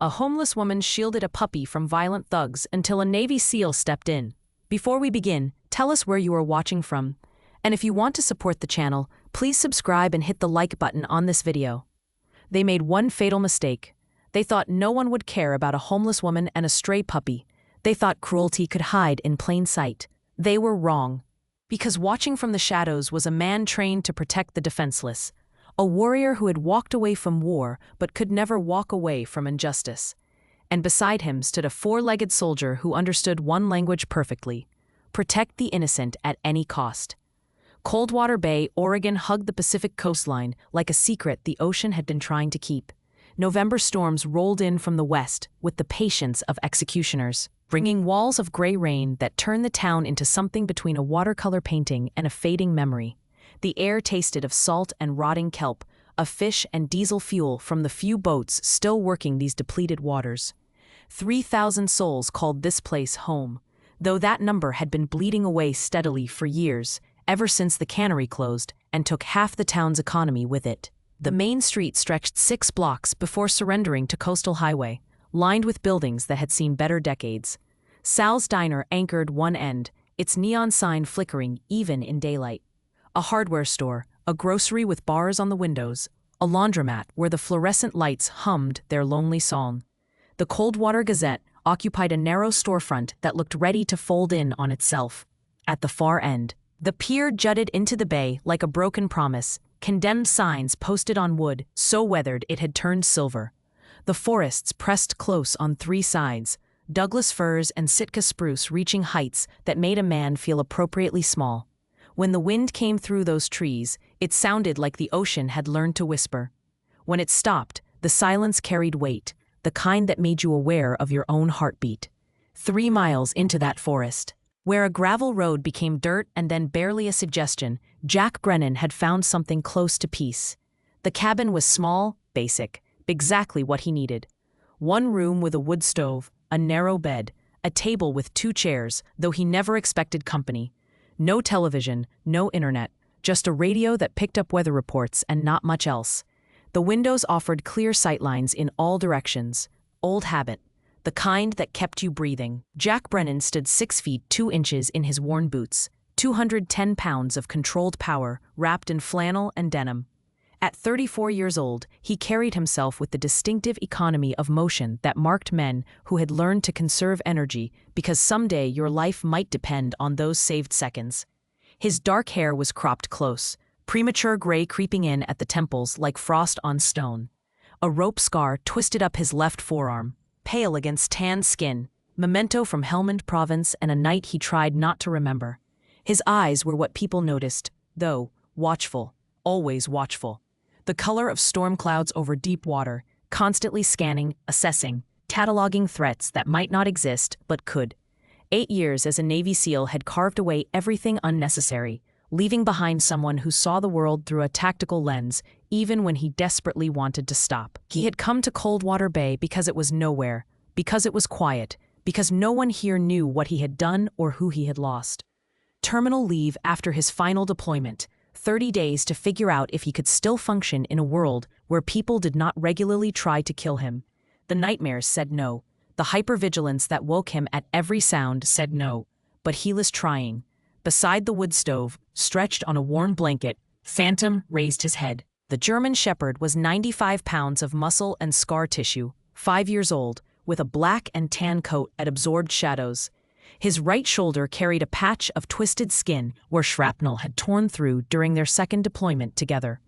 A homeless woman shielded a puppy from violent thugs until a Navy SEAL stepped in. Before we begin, tell us where you are watching from. And if you want to support the channel, please subscribe and hit the like button on this video. They made one fatal mistake. They thought no one would care about a homeless woman and a stray puppy. They thought cruelty could hide in plain sight. They were wrong. Because watching from the shadows was a man trained to protect the defenseless. A warrior who had walked away from war but could never walk away from injustice. And beside him stood a four-legged soldier who understood one language perfectly: protect the innocent at any cost. Coldwater Bay, Oregon hugged the Pacific coastline like a secret the ocean had been trying to keep. November storms rolled in from the west with the patience of executioners, bringing walls of gray rain that turned the town into something between a watercolor painting and a fading memory. The air tasted of salt and rotting kelp, of fish and diesel fuel from the few boats still working these depleted waters. 3,000 souls called this place home, though that number had been bleeding away steadily for years, ever since the cannery closed and took half the town's economy with it. The main street stretched 6 blocks before surrendering to Coastal Highway, lined with buildings that had seen better decades. Sal's Diner anchored one end, its neon sign flickering even in daylight. A hardware store, a grocery with bars on the windows, a laundromat where the fluorescent lights hummed their lonely song. The Coldwater Gazette occupied a narrow storefront that looked ready to fold in on itself. At the far end, the pier jutted into the bay like a broken promise, condemned signs posted on wood so weathered it had turned silver. The forests pressed close on 3 sides, Douglas firs and Sitka spruce reaching heights that made a man feel appropriately small. When the wind came through those trees, it sounded like the ocean had learned to whisper. When it stopped, the silence carried weight, the kind that made you aware of your own heartbeat. 3 miles into that forest, where a gravel road became dirt and then barely a suggestion, Jack Brennan had found something close to peace. The cabin was small, basic, exactly what he needed. 1 room with a wood stove, a narrow bed, a table with 2 chairs, though he never expected company. No television, no internet, just a radio that picked up weather reports and not much else. The windows offered clear sightlines in all directions. Old habit, the kind that kept you breathing. Jack Brennan stood 6 feet 2 inches in his worn boots, 210 pounds of controlled power wrapped in flannel and denim. At 34 years old, he carried himself with the distinctive economy of motion that marked men who had learned to conserve energy because someday your life might depend on those saved seconds. His dark hair was cropped close, premature gray creeping in at the temples like frost on stone. A rope scar twisted up his left forearm, pale against tan skin, memento from Helmand Province and a night he tried not to remember. His eyes were what people noticed, though watchful, always watchful. The color of storm clouds over deep water, constantly scanning, assessing, cataloging threats that might not exist but could. 8 years as a Navy SEAL had carved away everything unnecessary, leaving behind someone who saw the world through a tactical lens, even when he desperately wanted to stop. He had come to Coldwater Bay because it was nowhere, because it was quiet, because no one here knew what he had done or who he had lost. Terminal leave after his final deployment, 30 days to figure out if he could still function in a world where people did not regularly try to kill him. The nightmares said no. The hypervigilance that woke him at every sound said no. But he was trying. Beside the wood stove, stretched on a warm blanket, Phantom raised his head. The German Shepherd was 95 pounds of muscle and scar tissue, 5 years old, with a black and tan coat that absorbed shadows. His right shoulder carried a patch of twisted skin where shrapnel had torn through during their second deployment together.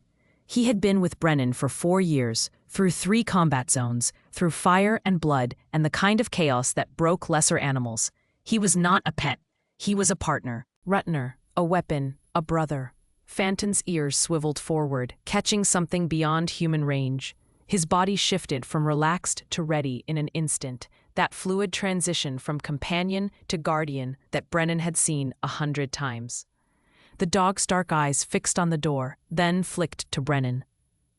He had been with Brennan for 4 years, through 3 combat zones, through fire and blood and the kind of chaos that broke lesser animals. He was not a pet. He was a partner. Rutner, a weapon, a brother. Phantom's ears swiveled forward, catching something beyond human range. His body shifted from relaxed to ready in an instant, that fluid transition from companion to guardian that Brennan had seen 100 times. The dog's dark eyes fixed on the door, then flicked to Brennan.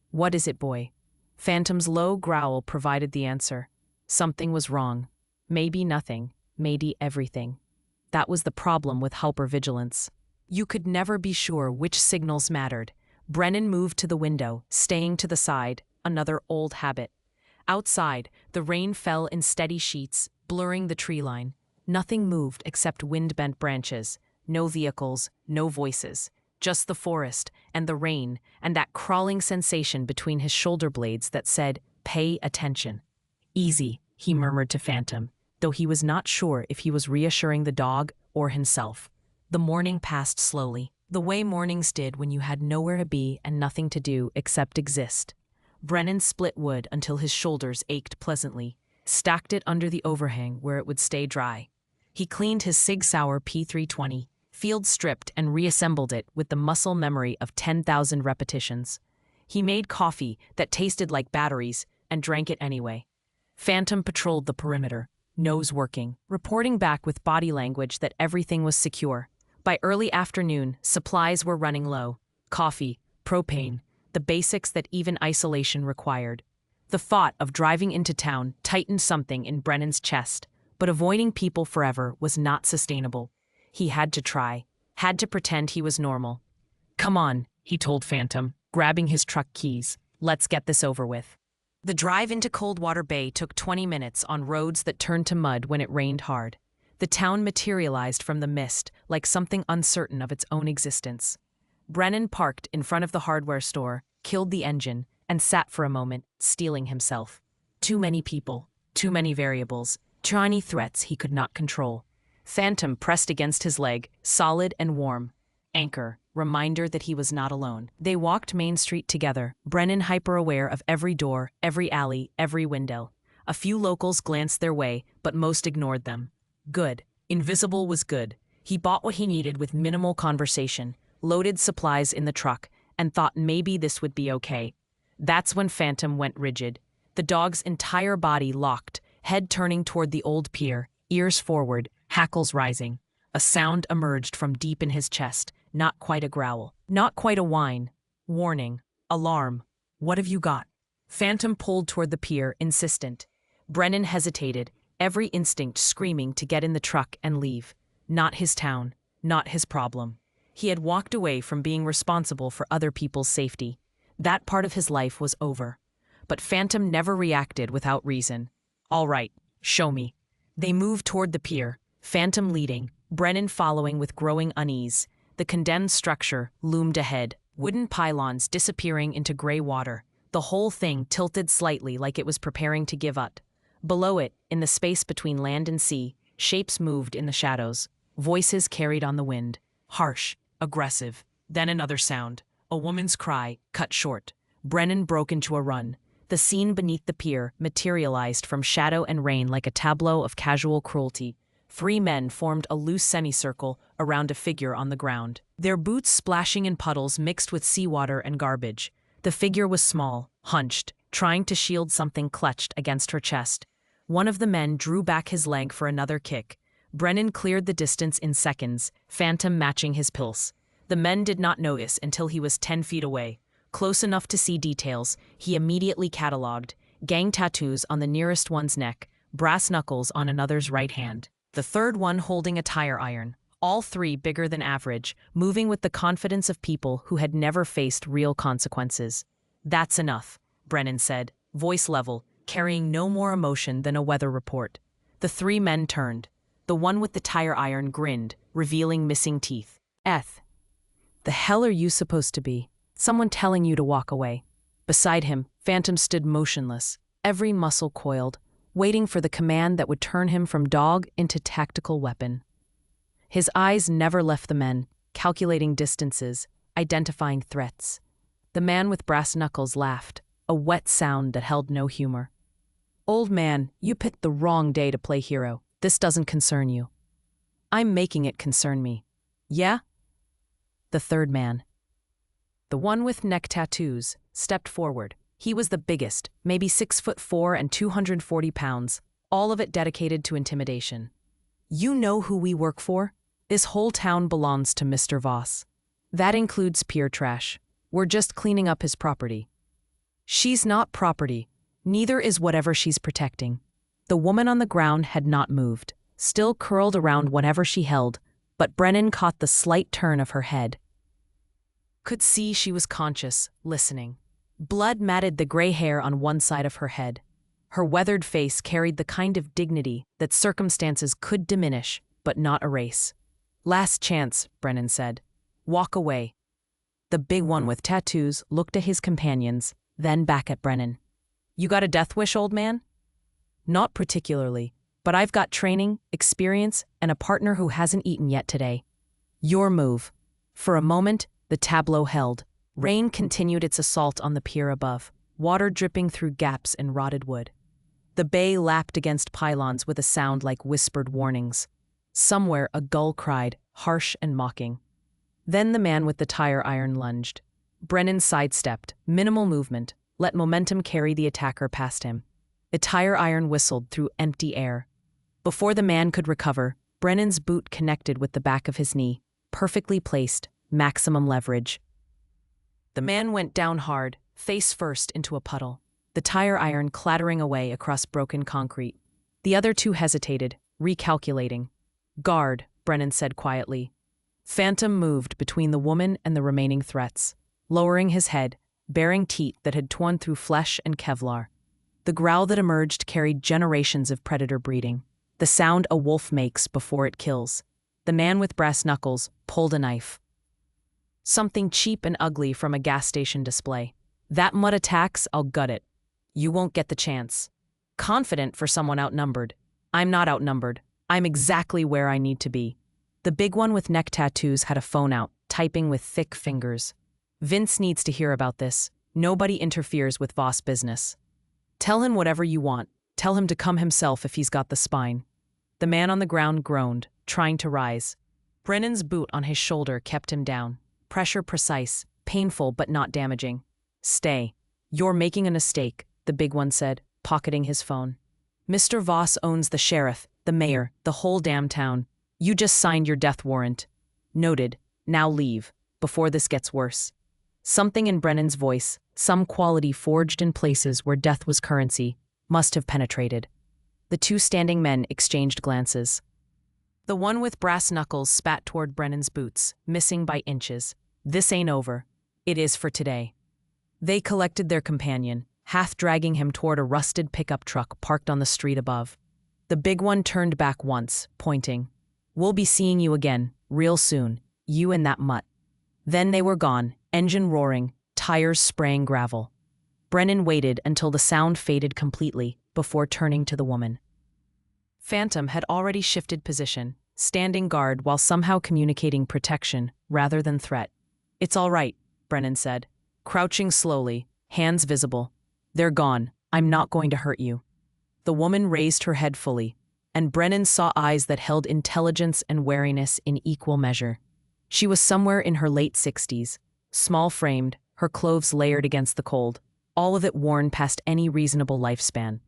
"What is it, boy?" Phantom's low growl provided the answer. Something was wrong. Maybe nothing, maybe everything. That was the problem with hypervigilance. You could never be sure which signals mattered. Brennan moved to the window, staying to the side, another old habit. Outside, the rain fell in steady sheets, blurring the tree line. Nothing moved except wind-bent branches. No vehicles, no voices. Just the forest, and the rain, and that crawling sensation between his shoulder blades that said, "Pay attention." "Easy," he murmured to Phantom, though he was not sure if he was reassuring the dog or himself. The morning passed slowly, the way mornings did when you had nowhere to be and nothing to do except exist. Brennan split wood until his shoulders ached pleasantly, stacked it under the overhang where it would stay dry. He cleaned his Sig Sauer P320, field stripped and reassembled it with the muscle memory of 10,000 repetitions. He made coffee that tasted like batteries and drank it anyway. Phantom patrolled the perimeter, nose working, reporting back with body language that everything was secure. By early afternoon, supplies were running low. Coffee, propane, the basics that even isolation required. The thought of driving into town tightened something in Brennan's chest, but avoiding people forever was not sustainable. He had to try, had to pretend he was normal. "Come on," he told Phantom, grabbing his truck keys. "Let's get this over with." The drive into Coldwater Bay took 20 minutes on roads that turned to mud when it rained hard. The town materialized from the mist like something uncertain of its own existence. Brennan parked in front of the hardware store, killed the engine, and sat for a moment, steeling himself. Too many people, too many variables, tiny threats he could not control. Phantom pressed against his leg, solid and warm. Anchor, reminder that he was not alone. They walked Main Street together, Brennan hyper-aware of every door, every alley, every window. A few locals glanced their way, but most ignored them. Good. Invisible was good. He bought what he needed with minimal conversation, loaded supplies in the truck, and thought maybe this would be okay. That's when Phantom went rigid. The dog's entire body locked, head turning toward the old pier, ears forward, hackles rising. A sound emerged from deep in his chest, not quite a growl, not quite a whine. Warning. Alarm. "What have you got?" Phantom pulled toward the pier, insistent. Brennan hesitated, every instinct screaming to get in the truck and leave. Not his town, not his problem. He had walked away from being responsible for other people's safety. That part of his life was over. But Phantom never reacted without reason. "All right, show me." They moved toward the pier, Phantom leading, Brennan following with growing unease. The condemned structure loomed ahead, wooden pylons disappearing into gray water, the whole thing tilted slightly like it was preparing to give up. Below it, in the space between land and sea, shapes moved in the shadows. Voices carried on the wind. Harsh, aggressive. Then another sound. A woman's cry, cut short. Brennan broke into a run. The scene beneath the pier materialized from shadow and rain like a tableau of casual cruelty. 3 men formed a loose semicircle around a figure on the ground, their boots splashing in puddles mixed with seawater and garbage. The figure was small, hunched, trying to shield something clutched against her chest. One of the men drew back his leg for another kick. Brennan cleared the distance in seconds, Phantom matching his pulse. The men did not notice until he was 10 feet away. Close enough to see details, he immediately cataloged. Gang tattoos on the nearest one's neck, brass knuckles on another's right hand. The third one holding a tire iron. All 3 bigger than average, moving with the confidence of people who had never faced real consequences. "That's enough," Brennan said, voice level, carrying no more emotion than a weather report. The 3 men turned. The one with the tire iron grinned, revealing missing teeth. The hell are you supposed to be? Someone telling you to walk away." Beside him, Phantom stood motionless, every muscle coiled, waiting for the command that would turn him from dog into tactical weapon. His eyes never left the men, calculating distances, identifying threats. The man with brass knuckles laughed, a wet sound that held no humor. "Old man, you picked the wrong day to play hero. This doesn't concern you." "I'm making it concern me." "Yeah?" The third man, the one with neck tattoos, stepped forward. He was the biggest, maybe 6'4" and 240 pounds, all of it dedicated to intimidation. "You know who we work for? This whole town belongs to Mr. Voss. That includes pier trash. We're just cleaning up his property." "She's not property. Neither is whatever she's protecting." The woman on the ground had not moved, still curled around whatever she held, but Brennan caught the slight turn of her head. Could see she was conscious, listening. Blood matted the gray hair on one side of her head. Her weathered face carried the kind of dignity that circumstances could diminish, but not erase. "Last chance," Brennan said. "Walk away." The big one with tattoos looked at his companions, then back at Brennan. "You got a death wish, old man?" "Not particularly, but I've got training, experience, and a partner who hasn't eaten yet today." "Your move." For a moment, the tableau held. Rain continued its assault on the pier above, water dripping through gaps in rotted wood. The bay lapped against pylons with a sound like whispered warnings. Somewhere a gull cried, harsh and mocking. Then the man with the tire iron lunged. Brennan sidestepped, minimal movement, let momentum carry the attacker past him. The tire iron whistled through empty air. Before the man could recover, Brennan's boot connected with the back of his knee, perfectly placed, maximum leverage. The man went down hard, face first into a puddle, the tire iron clattering away across broken concrete. The other two hesitated, recalculating. "Guard," Brennan said quietly. Phantom moved between the woman and the remaining threats, lowering his head, baring teeth that had torn through flesh and Kevlar. The growl that emerged carried generations of predator breeding, the sound a wolf makes before it kills. The man with brass knuckles pulled a knife. Something cheap and ugly from a gas station display. "That mutt attacks, I'll gut it. You won't get the chance." Confident for someone outnumbered. "I'm not outnumbered. I'm exactly where I need to be." The big one with neck tattoos had a phone out, typing with thick fingers. "Vince needs to hear about this. Nobody interferes with Voss business. Tell him whatever you want. Tell him to come himself if he's got the spine." The man on the ground groaned, trying to rise. Brennan's boot on his shoulder kept him down. Pressure precise, painful but not damaging. "Stay. You're making a mistake," the big one said, pocketing his phone. "Mr. Voss owns the sheriff, the mayor, the whole damn town. You just signed your death warrant." "Noted. Now leave, before this gets worse." Something in Brennan's voice, some quality forged in places where death was currency, must have penetrated. The two standing men exchanged glances. The one with brass knuckles spat toward Brennan's boots, missing by inches. "This ain't over. It is for today." They collected their companion, half dragging him toward a rusted pickup truck parked on the street above. The big one turned back once, pointing. "We'll be seeing you again, real soon, you and that mutt." Then they were gone, engine roaring, tires spraying gravel. Brennan waited until the sound faded completely before turning to the woman. Phantom had already shifted position, standing guard while somehow communicating protection rather than threat. "It's all right," Brennan said, crouching slowly, hands visible. "They're gone. I'm not going to hurt you." The woman raised her head fully, and Brennan saw eyes that held intelligence and wariness in equal measure. She was somewhere in her late 60s, small-framed, her clothes layered against the cold, all of it worn past any reasonable lifespan.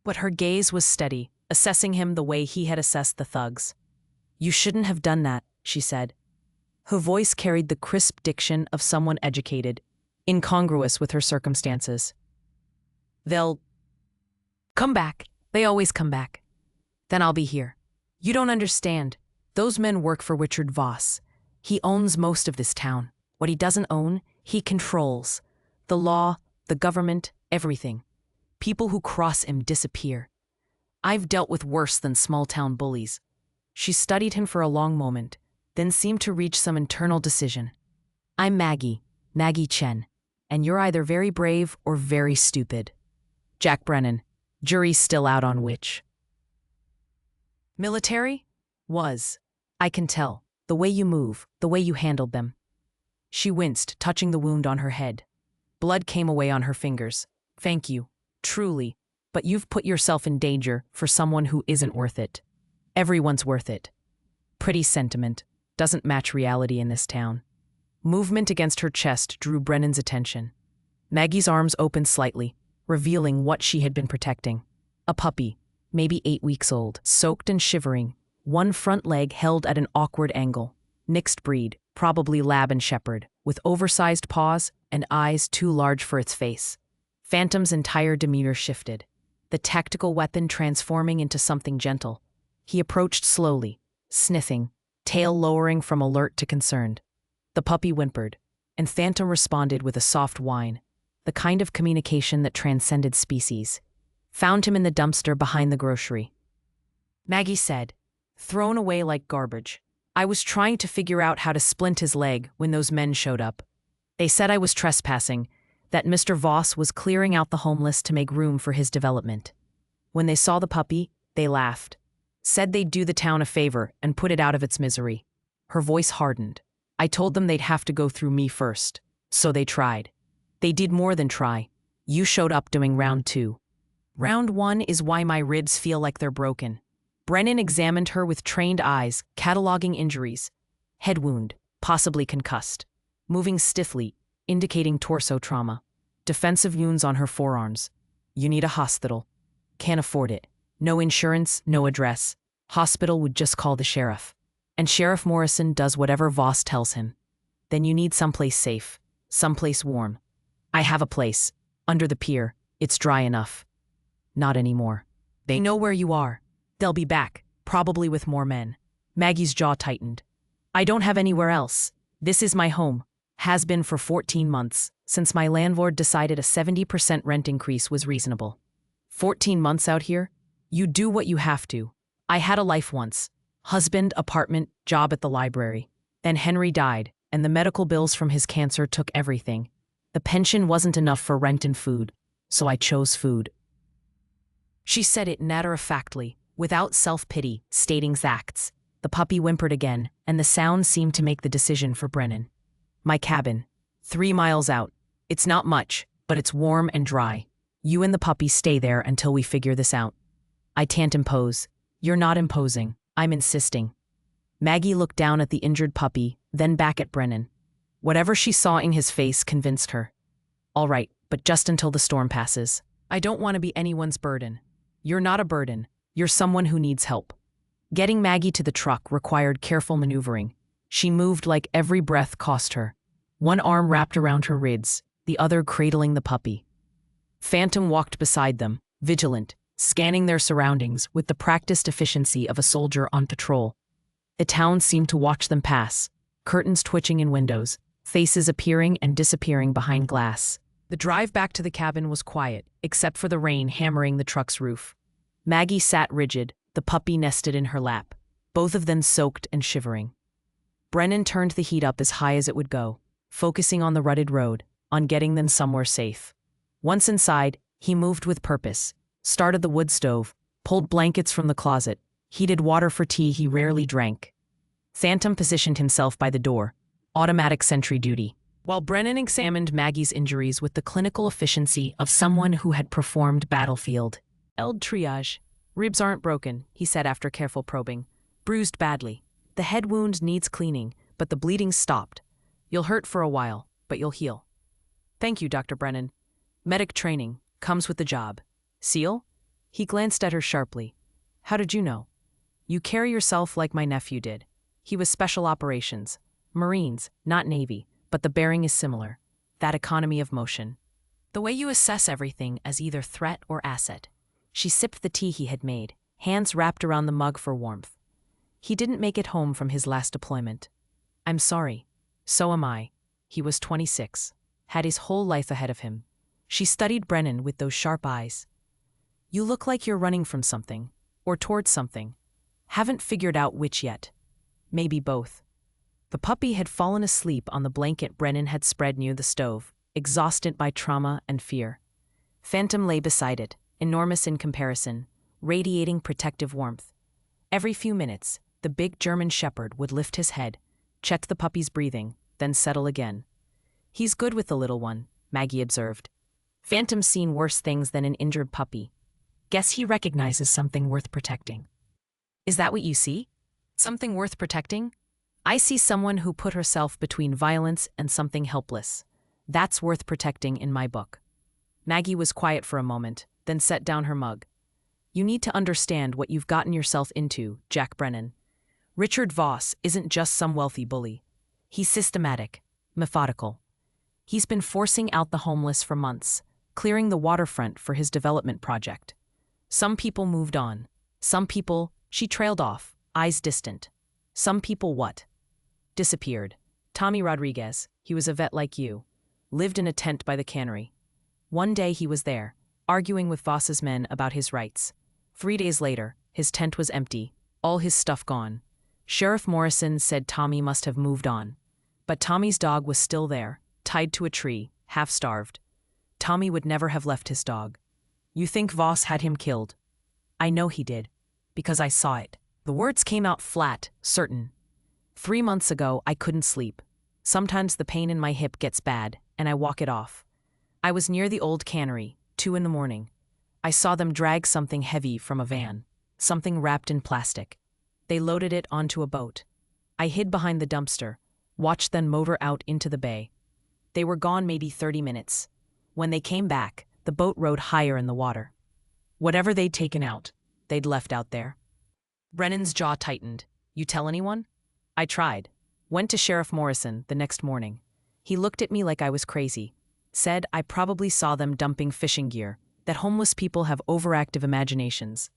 But her gaze was steady, assessing him the way he had assessed the thugs. "You shouldn't have done that," she said. Her voice carried the crisp diction of someone educated, incongruous with her circumstances. "They'll come back. They always come back. Then I'll be here. You don't understand. Those men work for Richard Voss. He owns most of this town. What he doesn't own, he controls. The law, the government, everything. People who cross him disappear. I've dealt with worse than small-town bullies." She studied him for a long moment, then seemed to reach some internal decision. "I'm Maggie Chen, and you're either very brave or very stupid." Jack Brennan, jury's still out on which. "Military? Was. I can tell. The way you move, the way you handled them." She winced, touching the wound on her head. Blood came away on her fingers. "Thank you. Truly. But you've put yourself in danger for someone who isn't worth it. Everyone's worth it." Pretty sentiment. Doesn't match reality in this town. Movement against her chest drew Brennan's attention. Maggie's arms opened slightly, revealing what she had been protecting. A puppy, maybe 8 weeks old, soaked and shivering, one front leg held at an awkward angle. Mixed breed, probably lab and shepherd, with oversized paws and eyes too large for its face. Phantom's entire demeanor shifted, the tactical weapon transforming into something gentle. He approached slowly, sniffing, tail lowering from alert to concerned. The puppy whimpered, and Phantom responded with a soft whine, the kind of communication that transcended species. Found him in the dumpster behind the grocery. Maggie said, thrown away like garbage. I was trying to figure out how to splint his leg when those men showed up. They said I was trespassing, that Mr. Voss was clearing out the homeless to make room for his development. When they saw the puppy, they laughed. Said they'd do the town a favor and put it out of its misery. Her voice hardened. I told them they'd have to go through me first. So they tried. They did more than try. You showed up doing round 2. Round 1 is why my ribs feel like they're broken. Brennan examined her with trained eyes, cataloging injuries. Head wound, possibly concussed. Moving stiffly, indicating torso trauma. Defensive wounds on her forearms. You need a hospital. Can't afford it. No insurance, no address. Hospital would just call the sheriff. And Sheriff Morrison does whatever Voss tells him. Then you need someplace safe. Someplace warm. I have a place. Under the pier. It's dry enough. Not anymore. They know where you are. They'll be back, probably with more men. Maggie's jaw tightened. I don't have anywhere else. This is my home. Has been for 14 months, since my landlord decided a 70% rent increase was reasonable. 14 months out here? You do what you have to. I had a life once. Husband, apartment, job at the library. Then Henry died, and the medical bills from his cancer took everything. The pension wasn't enough for rent and food, so I chose food. She said it matter-of-factly, without self-pity, stating facts. The puppy whimpered again, and the sound seemed to make the decision for Brennan. My cabin. 3 miles out. It's not much, but it's warm and dry. You and the puppy stay there until we figure this out. I can't impose. You're not imposing. I'm insisting. Maggie looked down at the injured puppy, then back at Brennan. Whatever she saw in his face convinced her. All right, but just until the storm passes. I don't want to be anyone's burden. You're not a burden. You're someone who needs help. Getting Maggie to the truck required careful maneuvering. She moved like every breath cost her. One arm wrapped around her ribs, the other cradling the puppy. Phantom walked beside them, vigilant, scanning their surroundings with the practiced efficiency of a soldier on patrol. The town seemed to watch them pass, curtains twitching in windows, faces appearing and disappearing behind glass. The drive back to the cabin was quiet, except for the rain hammering the truck's roof. Maggie sat rigid, the puppy nested in her lap, both of them soaked and shivering. Brennan turned the heat up as high as it would go, focusing on the rutted road, on getting them somewhere safe. Once inside, he moved with purpose, started the wood stove, pulled blankets from the closet, heated water for tea he rarely drank. Phantom positioned himself by the door, automatic sentry duty, while Brennan examined Maggie's injuries with the clinical efficiency of someone who had performed battlefield. Eld triage. Ribs aren't broken, he said after careful probing. Bruised badly. The head wound needs cleaning, but the bleeding stopped. You'll hurt for a while, but you'll heal. Thank you, Dr. Brennan. Medic training comes with the job. SEAL? He glanced at her sharply. How did you know? You carry yourself like my nephew did. He was special operations. Marines, not Navy, but the bearing is similar. That economy of motion. The way you assess everything as either threat or asset. She sipped the tea he had made, hands wrapped around the mug for warmth. He didn't make it home from his last deployment. I'm sorry. So am I. He was 26, had his whole life ahead of him. She studied Brennan with those sharp eyes. You look like you're running from something, or towards something. Haven't figured out which yet. Maybe both. The puppy had fallen asleep on the blanket Brennan had spread near the stove, exhausted by trauma and fear. Phantom lay beside it, enormous in comparison, radiating protective warmth. Every few minutes, the big German shepherd would lift his head, check the puppy's breathing, then settle again. He's good with the little one, Maggie observed. Phantom's seen worse things than an injured puppy. Guess he recognizes something worth protecting. Is that what you see? Something worth protecting? I see someone who put herself between violence and something helpless. That's worth protecting in my book. Maggie was quiet for a moment, then set down her mug. You need to understand what you've gotten yourself into, Jack Brennan. Richard Voss isn't just some wealthy bully. He's systematic, methodical. He's been forcing out the homeless for months, clearing the waterfront for his development project. Some people moved on. Some people, she trailed off, eyes distant. Some people what? Disappeared. Tommy Rodriguez, he was a vet like you, lived in a tent by the cannery. One day he was there, arguing with Voss's men about his rights. 3 days later, his tent was empty, all his stuff gone. Sheriff Morrison said Tommy must have moved on. But Tommy's dog was still there, tied to a tree, half-starved. Tommy would never have left his dog. You think Voss had him killed? I know he did, because I saw it. The words came out flat, certain. 3 months ago, I couldn't sleep. Sometimes the pain in my hip gets bad, and I walk it off. I was near the old cannery, 2 in the morning. I saw them drag something heavy from a van, something wrapped in plastic. They loaded it onto a boat. I hid behind the dumpster, watched them motor out into the bay. They were gone maybe 30 minutes. When they came back, the boat rode higher in the water. Whatever they'd taken out, they'd left out there. Brennan's jaw tightened. You tell anyone? I tried. Went to Sheriff Morrison the next morning. He looked at me like I was crazy. Said I probably saw them dumping fishing gear, that homeless people have overactive imaginations.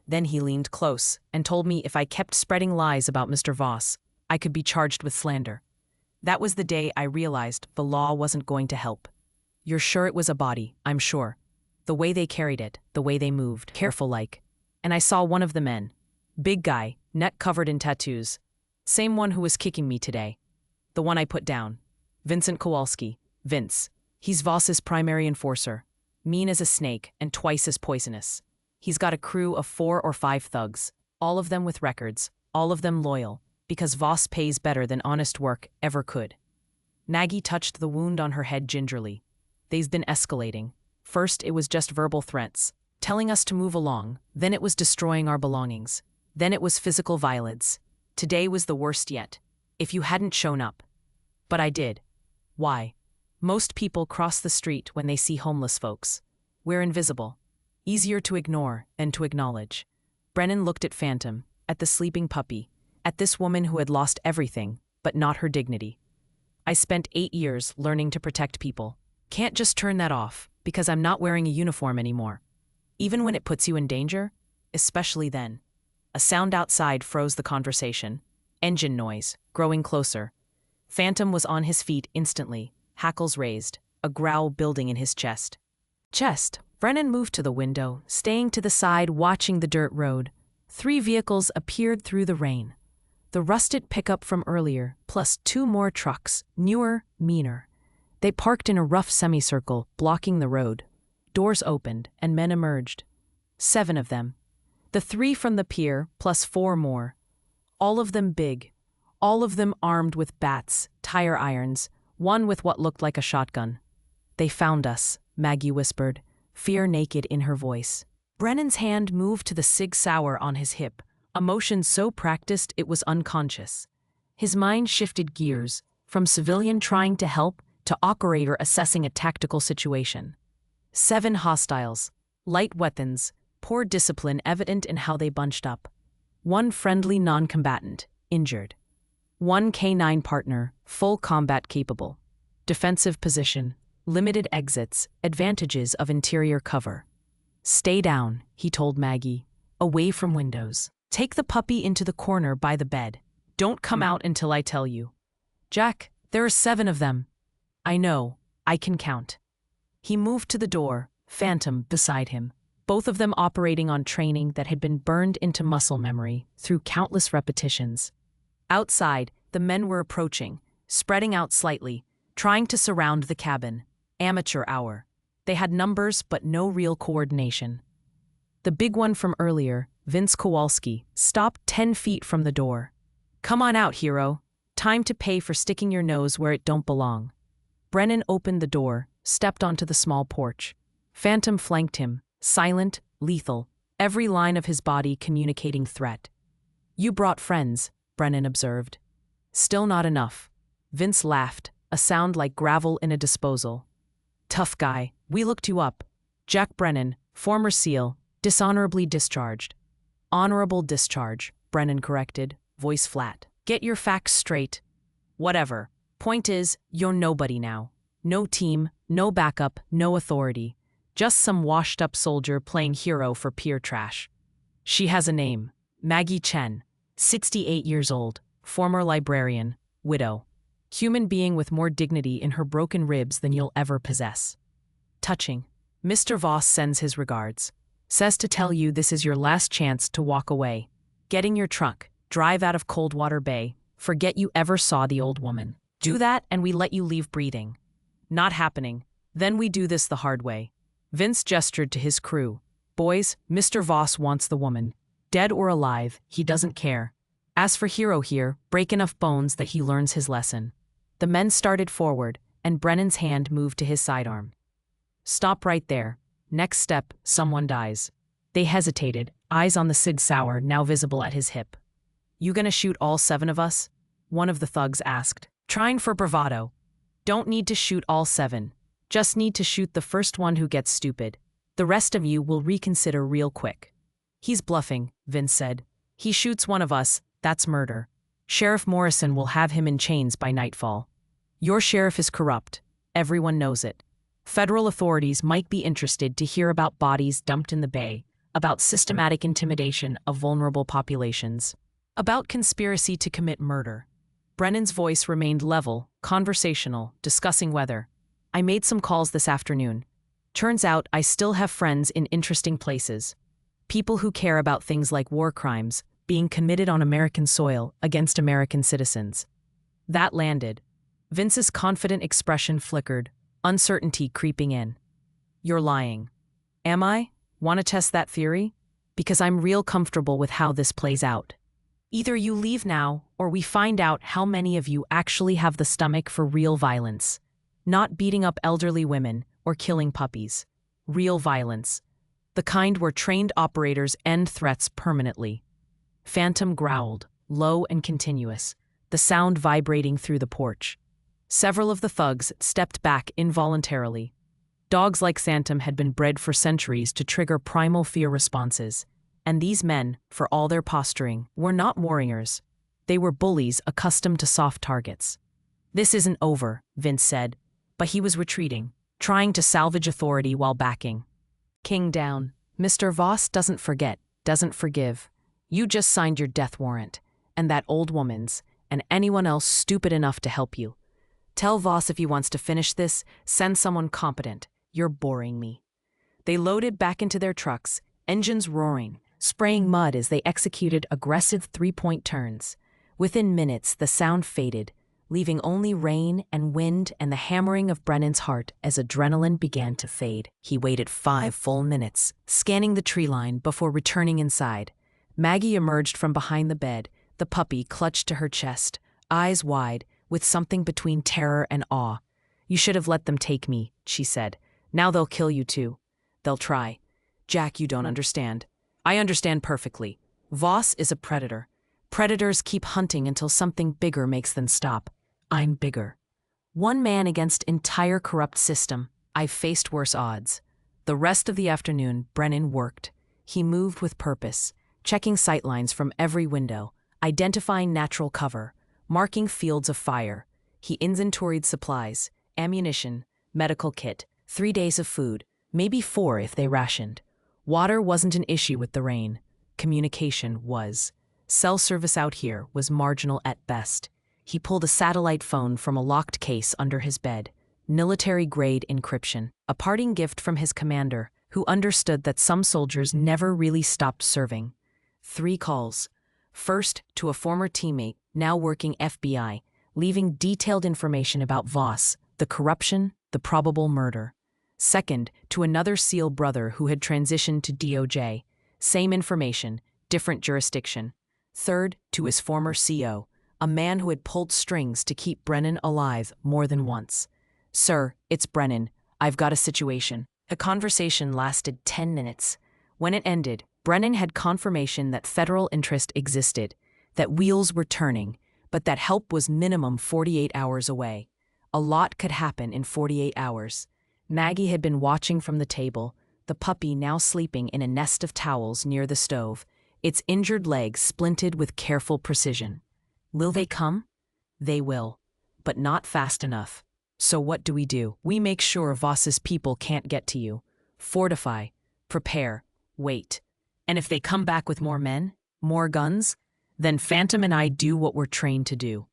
Then he leaned close and told me if I kept spreading lies about Mr. Voss, I could be charged with slander. That was the day I realized the law wasn't going to help. You're sure it was a body, I'm sure. The way they carried it, the way they moved, careful like. And I saw one of the men. Big guy, neck covered in tattoos. Same one who was kicking me today. The one I put down. Vincent Kowalski. Vince. He's Voss's primary enforcer. Mean as a snake and twice as poisonous. He's got a crew of 4 or 5 thugs, all of them with records, all of them loyal, because Voss pays better than honest work ever could. Maggie touched the wound on her head gingerly. They've been escalating. First it was just verbal threats, telling us to move along, then it was destroying our belongings, then it was physical violence. Today was the worst yet. If you hadn't shown up. But I did. Why? Most people cross the street when they see homeless folks. We're invisible. Easier to ignore than to acknowledge. Brennan looked at Phantom, at the sleeping puppy, at this woman who had lost everything, but not her dignity. I spent 8 years learning to protect people. Can't just turn that off, because I'm not wearing a uniform anymore. Even when it puts you in danger? Especially then. A sound outside froze the conversation. Engine noise, growing closer. Phantom was on his feet instantly, hackles raised, a growl building in his chest. Brennan moved to the window, staying to the side watching the dirt road. 3 vehicles appeared through the rain. The rusted pickup from earlier, plus 2 more trucks, newer, meaner. They parked in a rough semicircle, blocking the road. Doors opened, and men emerged. 7 of them. The 3 from the pier, plus 4 more. All of them big. All of them armed with bats, tire irons, one with what looked like a shotgun. They found us, Maggie whispered, fear naked in her voice. Brennan's hand moved to the Sig Sauer on his hip, a motion so practiced it was unconscious. His mind shifted gears, from civilian trying to help to operator assessing a tactical situation. 7 hostiles, light weapons, poor discipline evident in how they bunched up. 1 friendly non-combatant, injured. 1 K9 partner, full combat capable. Defensive position, limited exits, advantages of interior cover. Stay down, he told Maggie, away from windows. Take the puppy into the corner by the bed. Don't come out until I tell you. Jack, there are 7 of them. I know, I can count. He moved to the door, Phantom beside him, both of them operating on training that had been burned into muscle memory through countless repetitions. Outside, the men were approaching, spreading out slightly, trying to surround the cabin. Amateur hour. They had numbers but no real coordination. The big one from earlier, Vince Kowalski, stopped 10 feet from the door. Come on out, hero. Time to pay for sticking your nose where it don't belong. Brennan opened the door, stepped onto the small porch. Phantom flanked him, silent, lethal, every line of his body communicating threat. You brought friends, Brennan observed. Still not enough. Vince laughed, a sound like gravel in a disposal. Tough guy, we looked you up. Jack Brennan, former SEAL, dishonorably discharged. Honorable discharge, Brennan corrected, voice flat. Get your facts straight. Whatever. Point is, you're nobody now. No team, no backup, no authority. Just some washed-up soldier playing hero for peer trash. She has a name. Maggie Chen, 68 years old, former librarian, widow. Human being with more dignity in her broken ribs than you'll ever possess. Touching. Mr. Voss sends his regards. Says to tell you this is your last chance to walk away. Get in your truck, drive out of Coldwater Bay, forget you ever saw the old woman. Do that and we let you leave breathing. Not happening. Then we do this the hard way. Vince gestured to his crew. Boys, Mr. Voss wants the woman. Dead or alive, he doesn't care. As for Hero here, break enough bones that he learns his lesson. The men started forward, and Brennan's hand moved to his sidearm. Stop right there. Next step, someone dies. They hesitated, eyes on the Sig Sauer now visible at his hip. You gonna shoot all 7 of us? One of the thugs asked, trying for bravado. Don't need to shoot all 7. Just need to shoot the first one who gets stupid. The rest of you will reconsider real quick. He's bluffing, Vince said. He shoots one of us, that's murder. Sheriff Morrison will have him in chains by nightfall. Your sheriff is corrupt. Everyone knows it. Federal authorities might be interested to hear about bodies dumped in the bay, about systematic intimidation of vulnerable populations, about conspiracy to commit murder. Brennan's voice remained level, conversational, discussing weather. I made some calls this afternoon. Turns out I still have friends in interesting places. People who care about things like war crimes being committed on American soil against American citizens. That landed. Vince's confident expression flickered, uncertainty creeping in. You're lying. Am I? Want to test that theory? Because I'm real comfortable with how this plays out. Either you leave now, or we find out how many of you actually have the stomach for real violence. Not beating up elderly women or killing puppies. Real violence. The kind where trained operators end threats permanently. Phantom growled, low and continuous, the sound vibrating through the porch. Several of the thugs stepped back involuntarily. Dogs like Phantom had been bred for centuries to trigger primal fear responses, and these men, for all their posturing, were not warriors. They were bullies accustomed to soft targets. This isn't over, Vince said, but he was retreating, trying to salvage authority while backing. King down. Mr. Voss doesn't forget, doesn't forgive. You just signed your death warrant, and that old woman's, and anyone else stupid enough to help you. Tell Voss if he wants to finish this, send someone competent. You're boring me. They loaded back into their trucks, engines roaring, spraying mud as they executed aggressive 3-point turns. Within minutes, the sound faded, leaving only rain and wind and the hammering of Brennan's heart as adrenaline began to fade. He waited 5 full minutes, scanning the tree line before returning inside. Maggie emerged from behind the bed, the puppy clutched to her chest, eyes wide, with something between terror and awe. You should have let them take me, she said. Now they'll kill you too. They'll try. Jack, you don't understand. I understand perfectly. Voss is a predator. Predators keep hunting until something bigger makes them stop. I'm bigger. One man against entire corrupt system. I've faced worse odds. The rest of the afternoon, Brennan worked. He moved with purpose, checking sightlines from every window, identifying natural cover, marking fields of fire. He inventoried supplies, ammunition, medical kit, 3 days of food, maybe 4 if they rationed. Water wasn't an issue with the rain. Communication was. Cell service out here was marginal at best. He pulled a satellite phone from a locked case under his bed. Military-grade encryption, a parting gift from his commander, who understood that some soldiers never really stopped serving. 3 calls. First, to a former teammate, now working FBI, leaving detailed information about Voss, the corruption, the probable murder. Second, to another SEAL brother who had transitioned to DOJ. Same information, different jurisdiction. Third, to his former CO, a man who had pulled strings to keep Brennan alive more than once. Sir, it's Brennan. I've got a situation. The conversation lasted 10 minutes. When it ended, Brennan had confirmation that federal interest existed, that wheels were turning, but that help was minimum 48 hours away. A lot could happen in 48 hours. Maggie had been watching from the table, the puppy now sleeping in a nest of towels near the stove, its injured legs splinted with careful precision. Will they come? They will, but not fast enough. So what do? We make sure Voss's people can't get to you. Fortify, prepare, wait. And if they come back with more men, more guns, then Phantom and I do what we're trained to do.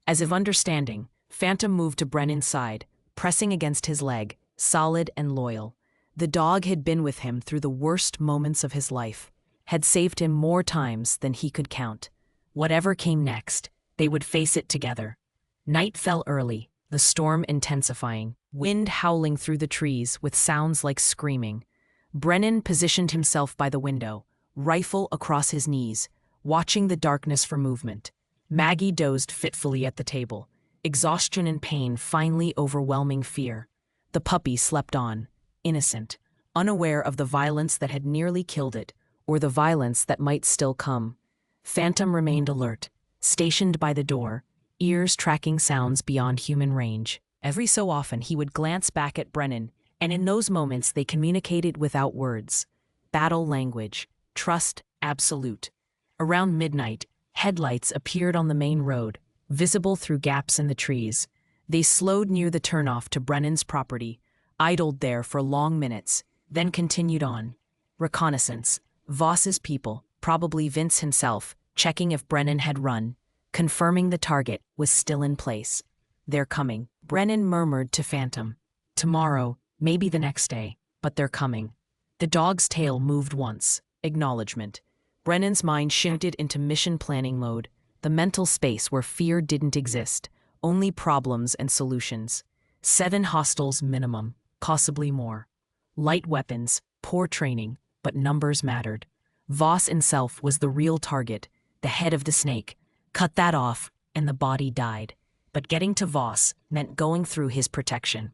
As if understanding, Phantom moved to Brennan's side, pressing against his leg, solid and loyal. The dog had been with him through the worst moments of his life, had saved him more times than he could count. Whatever came next, they would face it together. Night fell early, the storm intensifying, wind howling through the trees with sounds like screaming. Brennan positioned himself by the window, rifle across his knees, watching the darkness for movement. Maggie dozed fitfully at the table, exhaustion and pain finally overwhelming fear. The puppy slept on, innocent, unaware of the violence that had nearly killed it, or the violence that might still come. Phantom remained alert, stationed by the door, ears tracking sounds beyond human range. Every so often he would glance back at Brennan, and in those moments they communicated without words. Battle language, trust absolute. Around midnight, headlights appeared on the main road, visible through gaps in the trees. They slowed near the turnoff to Brennan's property, idled there for long minutes, then continued on. Reconnaissance. Voss's people, probably Vince himself, checking if Brennan had run, confirming the target was still in place. They're coming, Brennan murmured to Phantom. Tomorrow, maybe the next day, but they're coming. The dog's tail moved once, acknowledgement. Brennan's mind shifted into mission planning mode, the mental space where fear didn't exist, only problems and solutions. 7 hostiles minimum, possibly more. Light weapons, poor training, but numbers mattered. Voss himself was the real target, the head of the snake. Cut that off, and the body died. But getting to Voss meant going through his protection.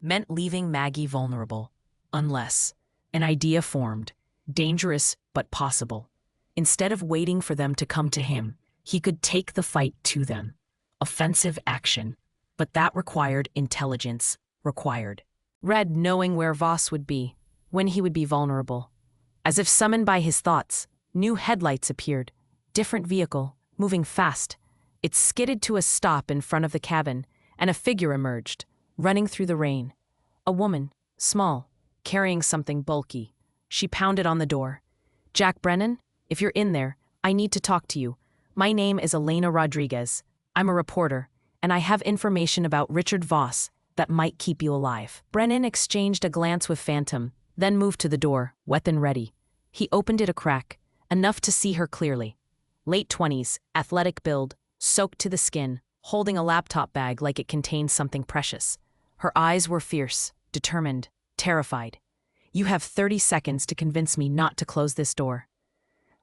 Meant leaving Maggie vulnerable. Unless an idea formed, dangerous but possible. Instead of waiting for them to come to him, he could take the fight to them. Offensive action. But that required intelligence, required. Red knowing where Voss would be, when he would be vulnerable. As if summoned by his thoughts, new headlights appeared. Different vehicle, moving fast. It skidded to a stop in front of the cabin, and a figure emerged, running through the rain. A woman, small, carrying something bulky. She pounded on the door. "Jack Brennan, if you're in there, I need to talk to you. My name is Elena Rodriguez. I'm a reporter, and I have information about Richard Voss that might keep you alive." Brennan exchanged a glance with Phantom, then moved to the door, weapon ready. He opened it a crack, enough to see her clearly. Late 20s, athletic build, soaked to the skin, holding a laptop bag like it contained something precious. Her eyes were fierce, determined, terrified. "You have 30 seconds to convince me not to close this door."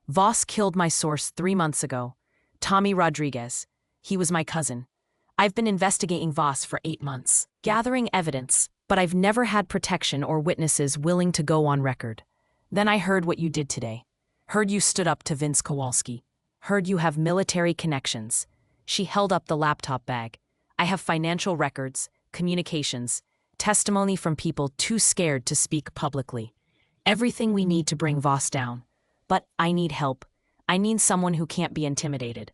"Voss killed my source 3 months ago. Tommy Rodriguez. He was my cousin. I've been investigating Voss for 8 months, gathering evidence, but I've never had protection or witnesses willing to go on record. Then I heard what you did today. Heard you stood up to Vince Kowalski. Heard you have military connections." She held up the laptop bag. "I have financial records, communications, testimony from people too scared to speak publicly. Everything we need to bring Voss down. But I need help. I need someone who can't be intimidated."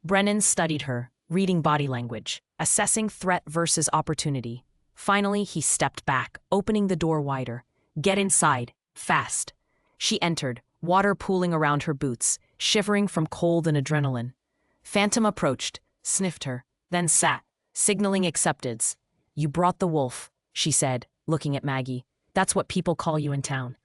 Brennan studied her, reading body language, assessing threat versus opportunity. Finally, he stepped back, opening the door wider. "Get inside, fast." She entered, water pooling around her boots, shivering from cold and adrenaline. Phantom approached, sniffed her, then sat, signaling acceptance. "You brought the wolf," she said, looking at Maggie. "That's what people call you in town."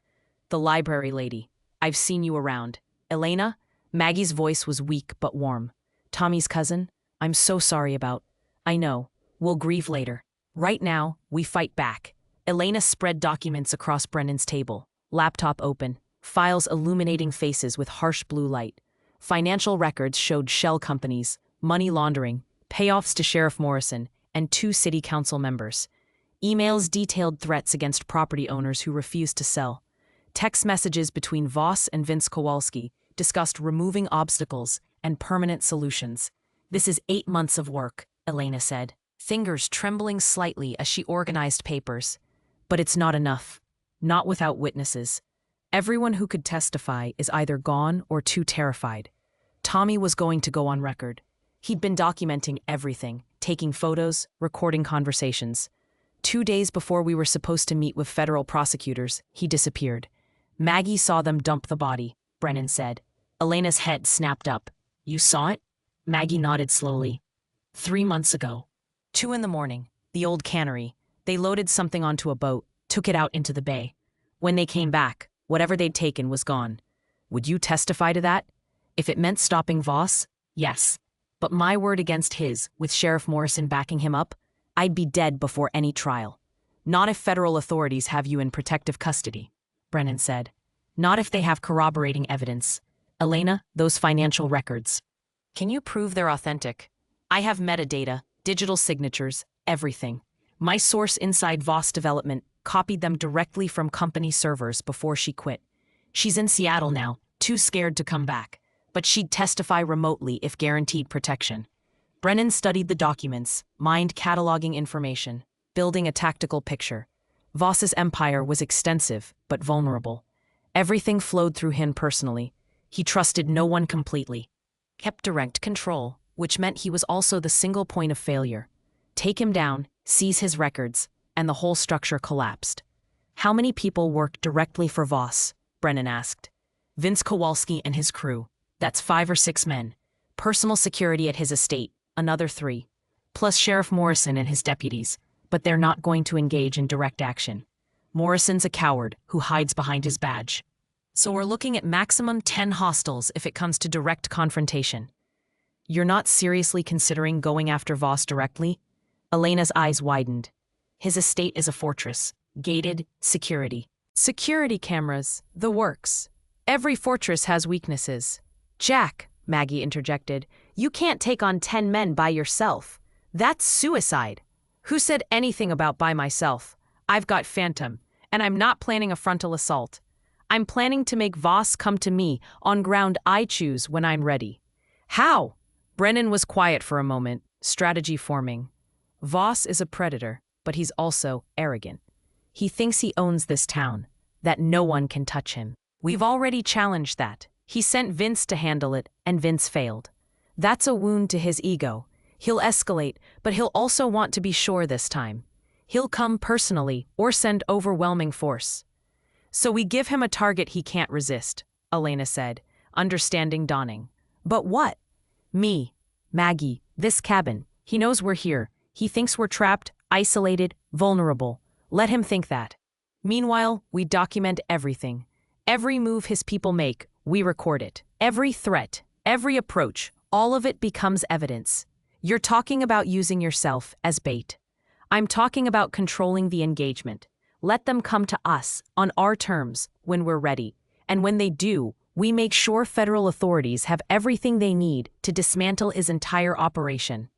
"The library lady. I've seen you around." "Elena?" Maggie's voice was weak but warm. "Tommy's cousin? I'm so sorry about." "I know. We'll grieve later. Right now, we fight back." Elena spread documents across Brennan's table, laptop open, files illuminating faces with harsh blue light. Financial records showed shell companies, money laundering, payoffs to Sheriff Morrison, and 2 city council members. Emails detailed threats against property owners who refused to sell. Text messages between Voss and Vince Kowalski discussed removing obstacles and permanent solutions. "This is 8 months of work," Elena said, fingers trembling slightly as she organized papers. "But it's not enough. Not without witnesses. Everyone who could testify is either gone or too terrified." Tommy was going to go on record. He'd been documenting everything, taking photos, recording conversations. 2 days before we were supposed to meet with federal prosecutors, he disappeared. "Maggie saw them dump the body," Brennan said. Elena's head snapped up. "You saw it?" Maggie nodded slowly. 3 months ago. 2 in the morning, the old cannery. They loaded something onto a boat, took it out into the bay. When they came back, whatever they'd taken was gone. Would you testify to that? If it meant stopping Voss? Yes. But my word against his, with Sheriff Morrison backing him up, I'd be dead before any trial. Not if federal authorities have you in protective custody, Brennan said. Not if they have corroborating evidence. Elena, those financial records. Can you prove they're authentic? I have metadata, digital signatures, everything. My source inside Voss Development copied them directly from company servers before she quit. She's in Seattle now, too scared to come back, but she'd testify remotely if guaranteed protection. Brennan studied the documents, mined cataloging information, building a tactical picture. Voss's empire was extensive, but vulnerable. Everything flowed through him personally. He trusted no one completely. Kept direct control, which meant he was also the single point of failure. Take him down, seize his records, and the whole structure collapsed. How many people worked directly for Voss? Brennan asked. Vince Kowalski and his crew. That's 5 or 6 men. Personal security at his estate, another 3. Plus Sheriff Morrison and his deputies, but they're not going to engage in direct action. Morrison's a coward who hides behind his badge. So we're looking at maximum 10 hostiles if it comes to direct confrontation. You're not seriously considering going after Voss directly? Elena's eyes widened. His estate is a fortress. Gated, security. Security cameras, the works. Every fortress has weaknesses. Jack, Maggie interjected, you can't take on 10 men by yourself. That's suicide. Who said anything about by myself? I've got Phantom, and I'm not planning a frontal assault. I'm planning to make Voss come to me on ground I choose when I'm ready. How? Brennan was quiet for a moment, strategy forming. Voss is a predator, but he's also arrogant. He thinks he owns this town, that no one can touch him. We've already challenged that. He sent Vince to handle it, and Vince failed. That's a wound to his ego. He'll escalate, but he'll also want to be sure this time. He'll come personally or send overwhelming force. So we give him a target he can't resist, Elena said, understanding dawning. But what? Me, Maggie, this cabin. He knows we're here. He thinks we're trapped, isolated, vulnerable. Let him think that. Meanwhile, we document everything. Every move his people make, we record it. Every threat, every approach, all of it becomes evidence. You're talking about using yourself as bait. I'm talking about controlling the engagement. Let them come to us, on our terms, when we're ready. And when they do, we make sure federal authorities have everything they need to dismantle his entire operation.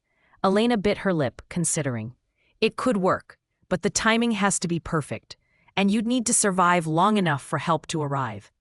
Elena bit her lip, considering. It could work, but the timing has to be perfect, and you'd need to survive long enough for help to arrive.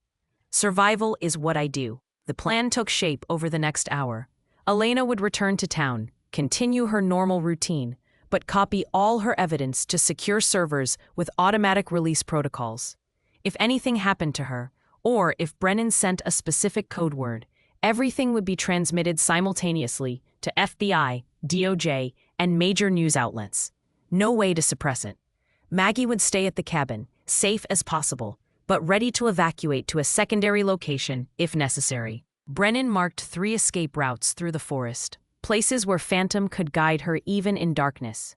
Survival is what I do. The plan took shape over the next hour. Elena would return to town, continue her normal routine, but copy all her evidence to secure servers with automatic release protocols. If anything happened to her, or if Brennan sent a specific code word, everything would be transmitted simultaneously to FBI, DOJ, and major news outlets. No way to suppress it. Maggie would stay at the cabin, safe as possible, but ready to evacuate to a secondary location if necessary. Brennan marked 3 escape routes through the forest, places where Phantom could guide her even in darkness.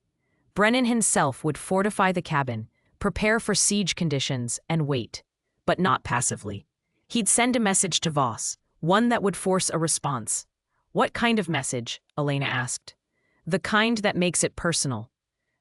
Brennan himself would fortify the cabin, prepare for siege conditions, and wait. But not passively. He'd send a message to Voss, one that would force a response. What kind of message? Elena asked. The kind that makes it personal.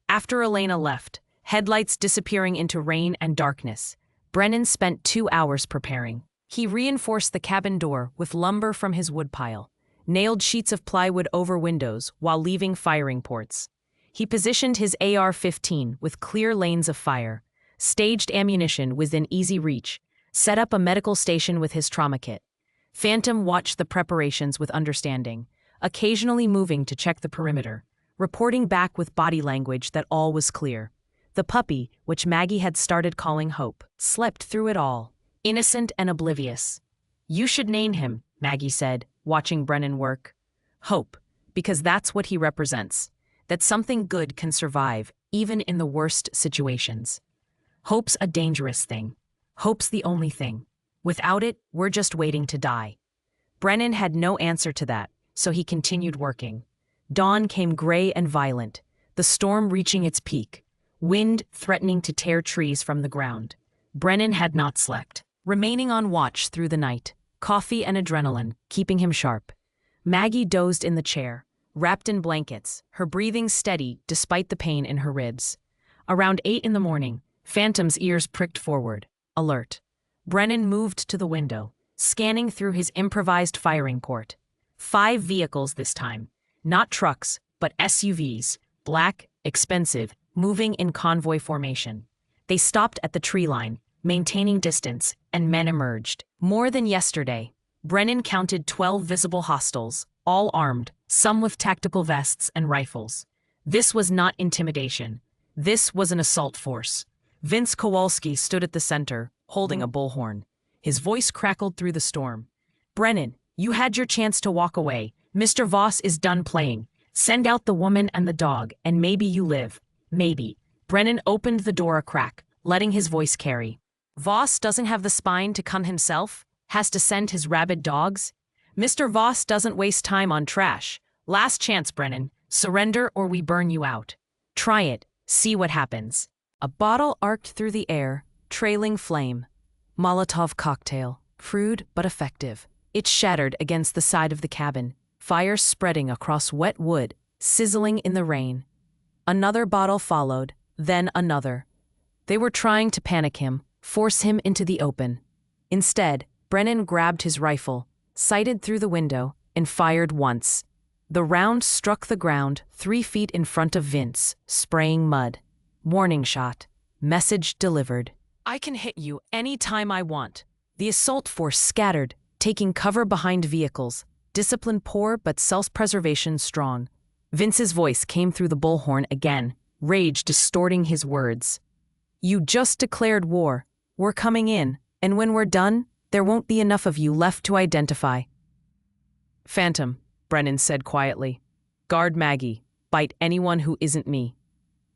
After Elena left, headlights disappearing into rain and darkness, Brennan spent 2 hours preparing. He reinforced the cabin door with lumber from his woodpile, nailed sheets of plywood over windows while leaving firing ports. He positioned his AR-15 with clear lanes of fire, staged ammunition within easy reach, set up a medical station with his trauma kit. Phantom watched the preparations with understanding, occasionally moving to check the perimeter, reporting back with body language that all was clear. The puppy, which Maggie had started calling Hope, slept through it all, innocent and oblivious. You should name him, Maggie said, watching Brennan work. Hope, because that's what he represents, that something good can survive, even in the worst situations. Hope's a dangerous thing. Hope's the only thing. Without it, we're just waiting to die. Brennan had no answer to that, so he continued working. Dawn came gray and violent, the storm reaching its peak, wind threatening to tear trees from the ground. Brennan had not slept, remaining on watch through the night, coffee and adrenaline keeping him sharp. Maggie dozed in the chair, wrapped in blankets, her breathing steady despite the pain in her ribs. Around 8 in the morning, Phantom's ears pricked forward, alert. Brennan moved to the window, scanning through his improvised firing port. 5 vehicles this time. Not trucks, but SUVs, black, expensive, moving in convoy formation. They stopped at the tree line, maintaining distance, and men emerged. More than yesterday, Brennan counted 12 visible hostiles, all armed, some with tactical vests and rifles. This was not intimidation. This was an assault force. Vince Kowalski stood at the center, holding a bullhorn. His voice crackled through the storm. "Brennan, you had your chance to walk away. Mr. Voss is done playing. Send out the woman and the dog, and maybe you live. Maybe." Brennan opened the door a crack, letting his voice carry. "Voss doesn't have the spine to come himself? Has to send his rabid dogs? Mr. Voss doesn't waste time on trash. Last chance, Brennan. Surrender or we burn you out. Try it. See what happens." A bottle arced through the air, trailing flame. Molotov cocktail, crude but effective. It shattered against the side of the cabin, fire spreading across wet wood, sizzling in the rain. Another bottle followed, then another. They were trying to panic him, force him into the open. Instead, Brennan grabbed his rifle, sighted through the window, and fired once. The round struck the ground 3 feet in front of Vince, spraying mud. Warning shot. Message delivered. "I can hit you any time I want." The assault force scattered, taking cover behind vehicles, discipline poor but self-preservation strong. Vince's voice came through the bullhorn again, rage distorting his words. "You just declared war. We're coming in, and when we're done, there won't be enough of you left to identify." "Phantom," Brennan said quietly. "Guard Maggie. Bite anyone who isn't me."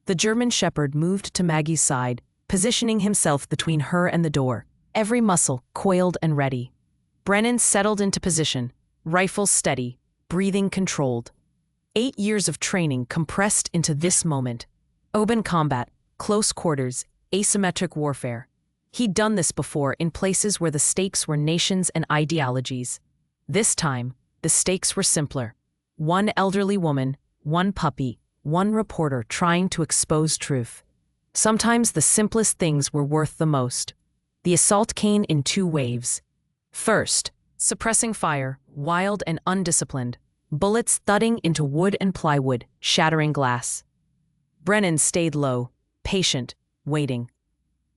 The German shepherd moved to Maggie's side, positioning himself between her and the door, every muscle coiled and ready. Brennan settled into position, rifle steady, breathing controlled. 8 years of training compressed into this moment. Open combat, close quarters, asymmetric warfare. He'd done this before in places where the stakes were nations and ideologies. This time, the stakes were simpler. 1 elderly woman, 1 puppy, 1 reporter trying to expose truth. Sometimes the simplest things were worth the most. The assault came in 2 waves. First, suppressing fire, wild and undisciplined. Bullets thudding into wood and plywood, shattering glass. Brennan stayed low, patient, waiting.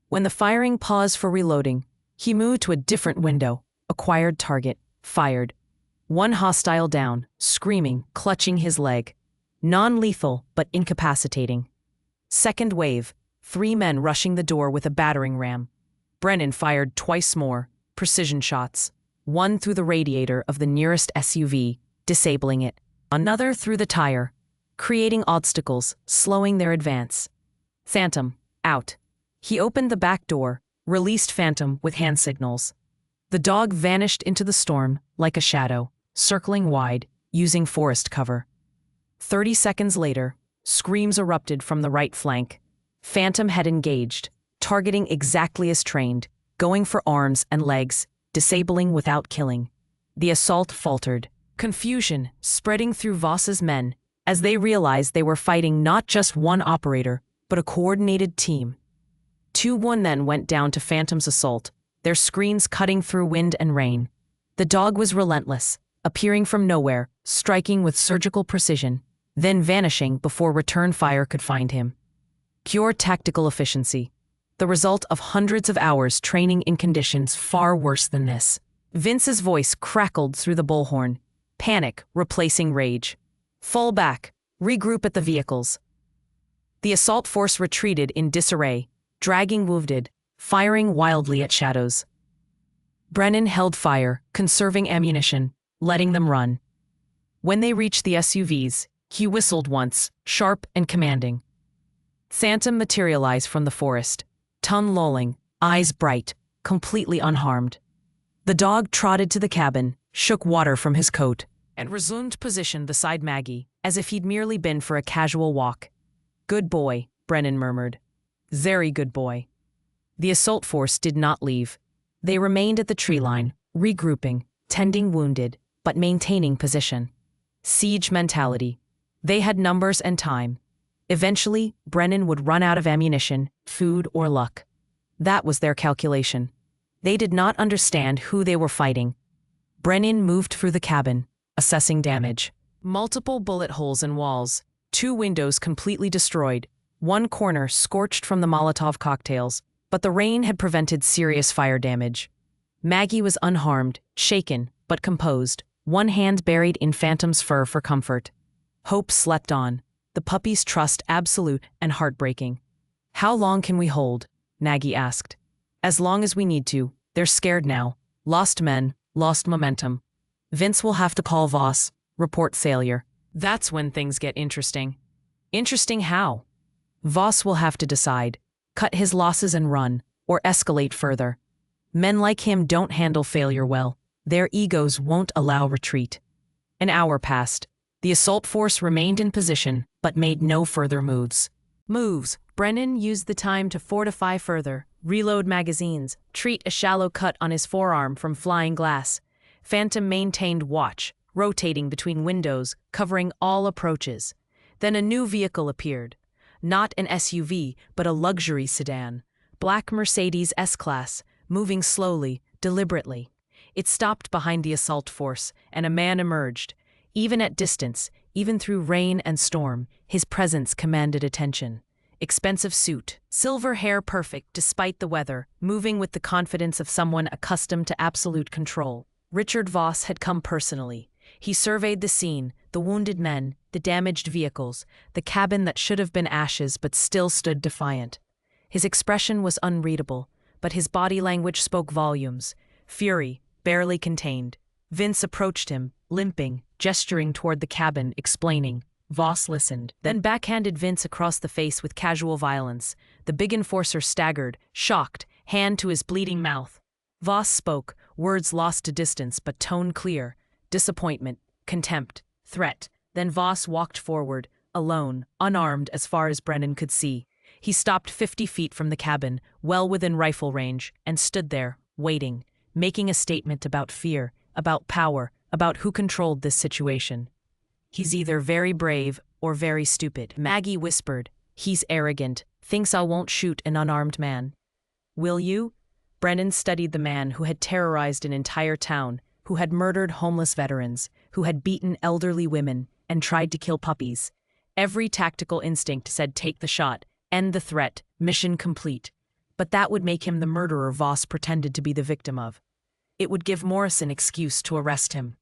When the firing paused for reloading, he moved to a different window, acquired target, fired. 1 hostile down, screaming, clutching his leg. Non-lethal, but incapacitating. Second wave, 3 men rushing the door with a battering ram. Brennan fired twice more, precision shots. 1 through the radiator of the nearest SUV, disabling it. Another through the tire, creating obstacles, slowing their advance. Phantom, out. He opened the back door, released Phantom with hand signals. The dog vanished into the storm like a shadow, circling wide, using forest cover. 30 seconds later, screams erupted from the right flank. Phantom had engaged, targeting exactly as trained, going for arms and legs, disabling without killing. The assault faltered, confusion spreading through Voss's men as they realized they were fighting not just 1 operator, but a coordinated team. 2 then went down to Phantom's assault, their screens cutting through wind and rain. The dog was relentless, appearing from nowhere, striking with surgical precision, then vanishing before return fire could find him. Pure tactical efficiency, the result of hundreds of hours training in conditions far worse than this. Vince's voice crackled through the bullhorn, panic replacing rage. "Fall back, regroup at the vehicles." The assault force retreated in disarray, dragging wounded, firing wildly at shadows. Brennan held fire, conserving ammunition, letting them run. When they reached the SUVs, he whistled once, sharp and commanding. Phantom materialized from the forest, tongue lolling, eyes bright, completely unharmed. The dog trotted to the cabin, shook water from his coat, and resumed position beside Maggie, as if he'd merely been for a casual walk. "Good boy," Brennan murmured. "Very good boy." The assault force did not leave. They remained at the tree line, regrouping, tending wounded, but maintaining position. Siege mentality. They had numbers and time. Eventually, Brennan would run out of ammunition, food, or luck. That was their calculation. They did not understand who they were fighting. Brennan moved through the cabin, assessing damage. Multiple bullet holes in walls, 2 windows completely destroyed, 1 corner scorched from the Molotov cocktails, but the rain had prevented serious fire damage. Maggie was unharmed, shaken, but composed, one hand buried in Phantom's fur for comfort. Hope slept on, the puppy's trust absolute and heartbreaking. "How long can we hold?" Maggie asked. "As long as we need to. They're scared now. Lost men, lost momentum. Vince will have to call Voss, report failure. That's when things get interesting." "Interesting how?" "Voss will have to decide. Cut his losses and run, or escalate further. Men like him don't handle failure well. Their egos won't allow retreat." An hour passed. The assault force remained in position, but made no further moves. Brennan used the time to fortify further, reload magazines, treat a shallow cut on his forearm from flying glass. Phantom maintained watch, rotating between windows, covering all approaches. Then a new vehicle appeared. Not an SUV, but a luxury sedan. Black Mercedes S-Class, moving slowly, deliberately. It stopped behind the assault force, and a man emerged. Even at distance, even through rain and storm, his presence commanded attention. Expensive suit, silver hair perfect despite the weather, moving with the confidence of someone accustomed to absolute control. Richard Voss had come personally. He surveyed the scene, the wounded men, the damaged vehicles, the cabin that should have been ashes but still stood defiant. His expression was unreadable, but his body language spoke volumes. Fury, barely contained. Vince approached him, limping, gesturing toward the cabin, explaining. Voss listened, then backhanded Vince across the face with casual violence. The big enforcer staggered, shocked, hand to his bleeding mouth. Voss spoke, words lost to distance but tone clear. Disappointment, contempt, threat. Then Voss walked forward, alone, unarmed as far as Brennan could see. He stopped 50 feet from the cabin, well within rifle range, and stood there, waiting, making a statement about fear, about power, about who controlled this situation. "He's either very brave or very stupid," Maggie whispered. "He's arrogant, thinks I won't shoot an unarmed man." "Will you?" Brennan studied the man who had terrorized an entire town, who had murdered homeless veterans, who had beaten elderly women, and tried to kill puppies. Every tactical instinct said take the shot, end the threat, mission complete. But that would make him the murderer Voss pretended to be the victim of. It would give Morris an excuse to arrest him.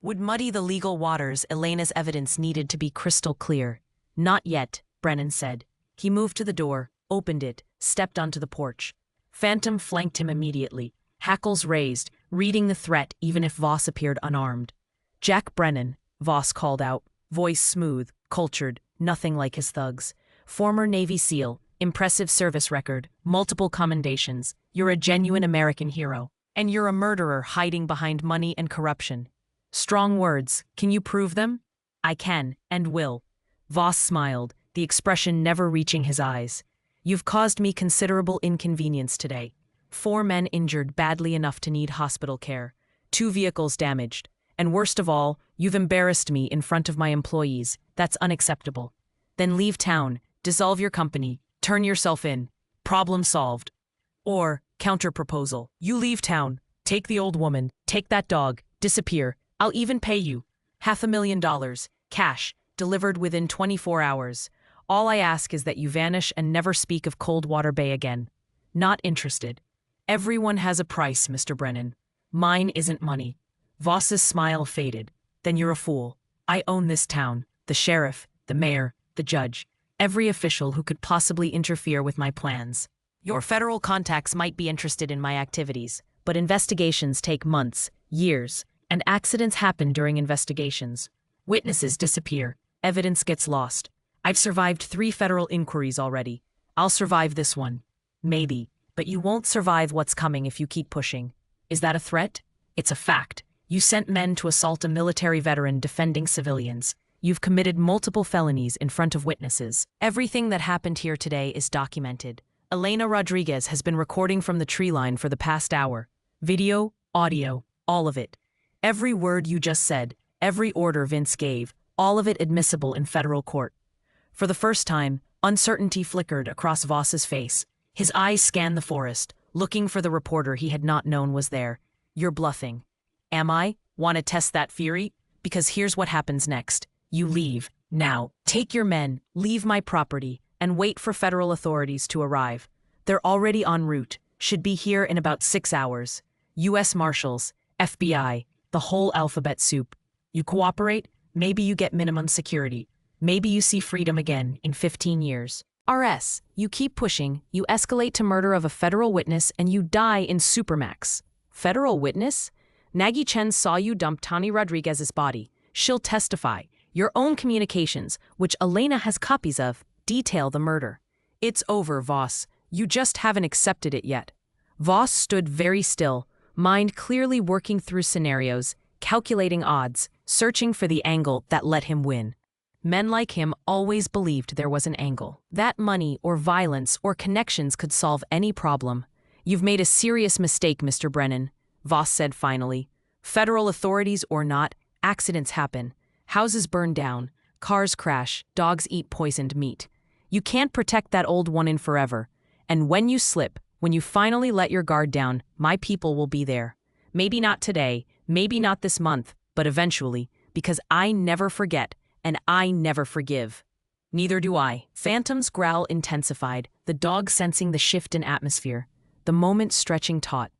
Would muddy the legal waters. Elena's evidence needed to be crystal clear. "Not yet," Brennan said. He moved to the door, opened it, stepped onto the porch. Phantom flanked him immediately, hackles raised, reading the threat even if Voss appeared unarmed. "Jack Brennan," Voss called out, voice smooth, cultured, nothing like his thugs. "Former Navy SEAL, impressive service record, multiple commendations. You're a genuine American hero. And you're a murderer hiding behind money and corruption." Strong words. Can you prove them? "I can, and will." Voss smiled, the expression never reaching his eyes. "You've caused me considerable inconvenience today. 4 men injured badly enough to need hospital care. 2 vehicles damaged. And worst of all, you've embarrassed me in front of my employees. That's unacceptable. Then leave town, dissolve your company, turn yourself in. Problem solved. Or, counter-proposal, you leave town, take the old woman, take that dog, disappear. I'll even pay you. $500,000, cash, delivered within 24 hours. All I ask is that you vanish and never speak of Coldwater Bay again. Not interested. Everyone has a price, Mr. Brennan. Mine isn't money." Voss's smile faded. "Then you're a fool. I own this town, the sheriff, the mayor, the judge, every official who could possibly interfere with my plans. Your federal contacts might be interested in my activities, but investigations take months, years, and accidents happen during investigations. Witnesses disappear, evidence gets lost. I've survived 3 federal inquiries already. I'll survive this one. Maybe, but you won't survive what's coming if you keep pushing. Is that a threat? It's a fact. You sent men to assault a military veteran defending civilians. You've committed multiple felonies in front of witnesses. Everything that happened here today is documented. Elena Rodriguez has been recording from the tree line for the past hour. Video, audio, all of it. Every word you just said, every order Vince gave, all of it admissible in federal court. For the first time, uncertainty flickered across Voss's face. His eyes scanned the forest, looking for the reporter he had not known was there. You're bluffing. Am I? Want to test that theory? Because here's what happens next. You leave. Now, take your men, leave my property, and wait for federal authorities to arrive. They're already en route, should be here in about 6 hours. U.S. Marshals, FBI, the whole alphabet soup. You cooperate, maybe you get minimum security. Maybe you see freedom again in 15 years. RS, you keep pushing, you escalate to murder of a federal witness, and you die in Supermax. Federal witness? Nagy Chen saw you dump Tani Rodriguez's body. She'll testify. Your own communications, which Elena has copies of, detail the murder. It's over, Voss. You just haven't accepted it yet. Voss stood very still, mind clearly working through scenarios, calculating odds, searching for the angle that let him win. Men like him always believed there was an angle. That money or violence or connections could solve any problem. You've made a serious mistake, Mr. Brennan, Voss said finally. Federal authorities or not, accidents happen. Houses burn down, cars crash, dogs eat poisoned meat. You can't protect that old one in forever. And when you slip, when you finally let your guard down, my people will be there. Maybe not today, maybe not this month, but eventually, because I never forget, and I never forgive. Neither do I. Phantom's growl intensified, the dog sensing the shift in atmosphere, the moment stretching taut.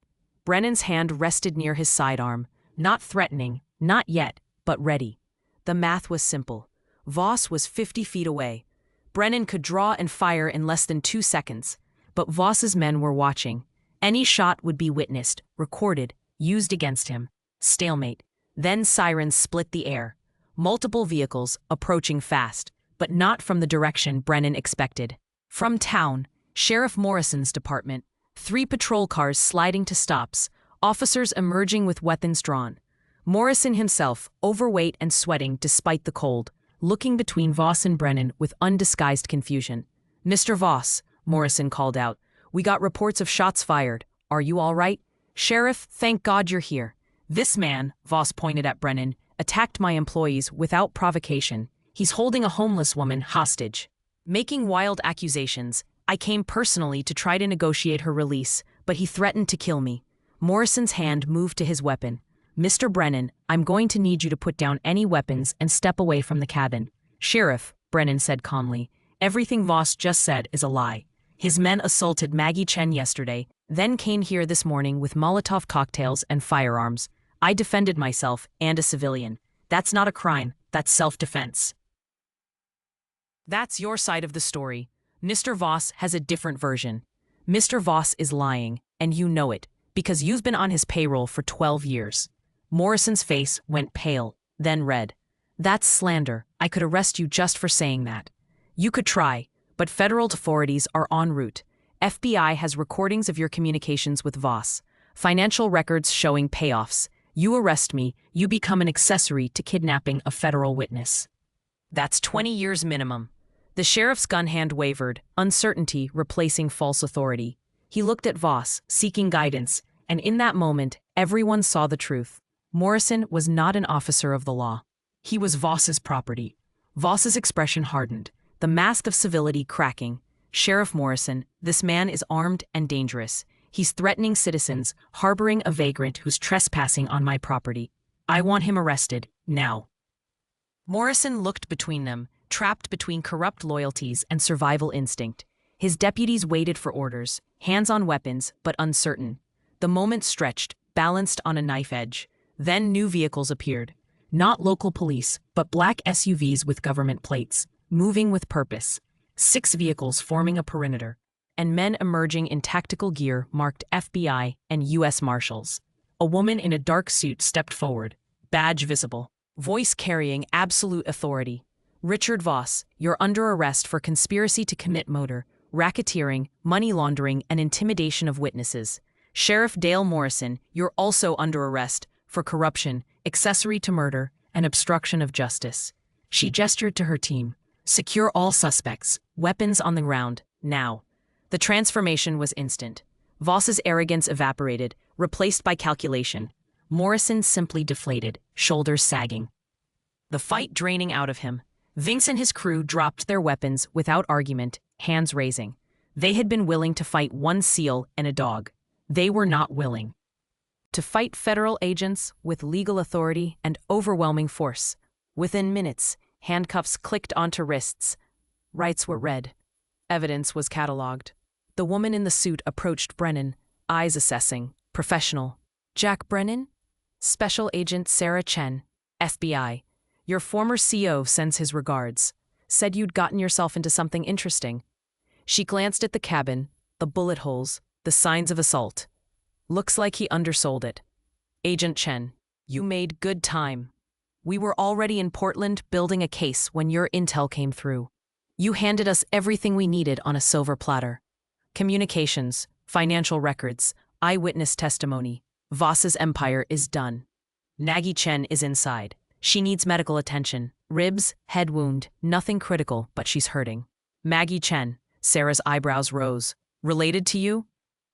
Brennan's hand rested near his sidearm, not threatening, not yet, but ready. The math was simple. Voss was 50 feet away. Brennan could draw and fire in less than 2 seconds. But Voss's men were watching. Any shot would be witnessed, recorded, used against him. Stalemate. Then sirens split the air. Multiple vehicles, approaching fast, but not from the direction Brennan expected. From town, Sheriff Morrison's department, 3 patrol cars sliding to stops, officers emerging with weapons drawn. Morrison himself, overweight and sweating despite the cold, looking between Voss and Brennan with undisguised confusion. Mr. Voss, Morrison called out, we got reports of shots fired. Are you all right? Sheriff, thank God you're here. This man, Voss pointed at Brennan, attacked my employees without provocation. He's holding a homeless woman hostage. Making wild accusations. I came personally to try to negotiate her release, but he threatened to kill me. Morrison's hand moved to his weapon. Mr. Brennan, I'm going to need you to put down any weapons and step away from the cabin. Sheriff, Brennan said calmly, everything Voss just said is a lie. His men assaulted Maggie Chen yesterday, then came here this morning with Molotov cocktails and firearms. I defended myself and a civilian. That's not a crime, that's self-defense. That's your side of the story. Mr. Voss has a different version. Mr. Voss is lying, and you know it, because you've been on his payroll for 12 years. Morrison's face went pale, then red. That's slander. I could arrest you just for saying that. You could try, but federal authorities are en route. FBI has recordings of your communications with Voss. Financial records showing payoffs. You arrest me, you become an accessory to kidnapping a federal witness. That's 20 years minimum. The sheriff's gun hand wavered, uncertainty replacing false authority. He looked at Voss, seeking guidance, and in that moment, everyone saw the truth. Morrison was not an officer of the law. He was Voss's property. Voss's expression hardened, the mask of civility cracking. Sheriff Morrison, this man is armed and dangerous. He's threatening citizens, harboring a vagrant who's trespassing on my property. I want him arrested, now. Morrison looked between them, trapped between corrupt loyalties and survival instinct. His deputies waited for orders, hands on weapons, but uncertain. The moment stretched, balanced on a knife edge. Then new vehicles appeared. Not local police, but black SUVs with government plates, moving with purpose. 6 vehicles forming a perimeter, and men emerging in tactical gear marked FBI and U.S. Marshals. A woman in a dark suit stepped forward, badge visible, voice carrying absolute authority. Richard Voss, you're under arrest for conspiracy to commit murder, racketeering, money laundering, and intimidation of witnesses. Sheriff Dale Morrison, you're also under arrest for corruption, accessory to murder, and obstruction of justice. She gestured to her team. Secure all suspects, weapons on the ground, now. The transformation was instant. Voss's arrogance evaporated, replaced by calculation. Morrison simply deflated, shoulders sagging. The fight draining out of him. Vince and his crew dropped their weapons without argument, hands raising. They had been willing to fight one seal and a dog. They were not willing to fight federal agents with legal authority and overwhelming force. Within minutes, handcuffs clicked onto wrists. Rights were read. Evidence was catalogued. The woman in the suit approached Brennan, eyes assessing. Professional. Jack Brennan? Special Agent Sarah Chen, FBI. Your former CO sends his regards. Said you'd gotten yourself into something interesting. She glanced at the cabin, the bullet holes, the signs of assault. Looks like he undersold it. Agent Chen, you made good time. We were already in Portland building a case when your intel came through. You handed us everything we needed on a silver platter. Communications, financial records, eyewitness testimony. Voss's empire is done. Nagy Chen is inside. She needs medical attention. Ribs, head wound, nothing critical, but she's hurting. Maggie Chen. Sarah's eyebrows rose. Related to you?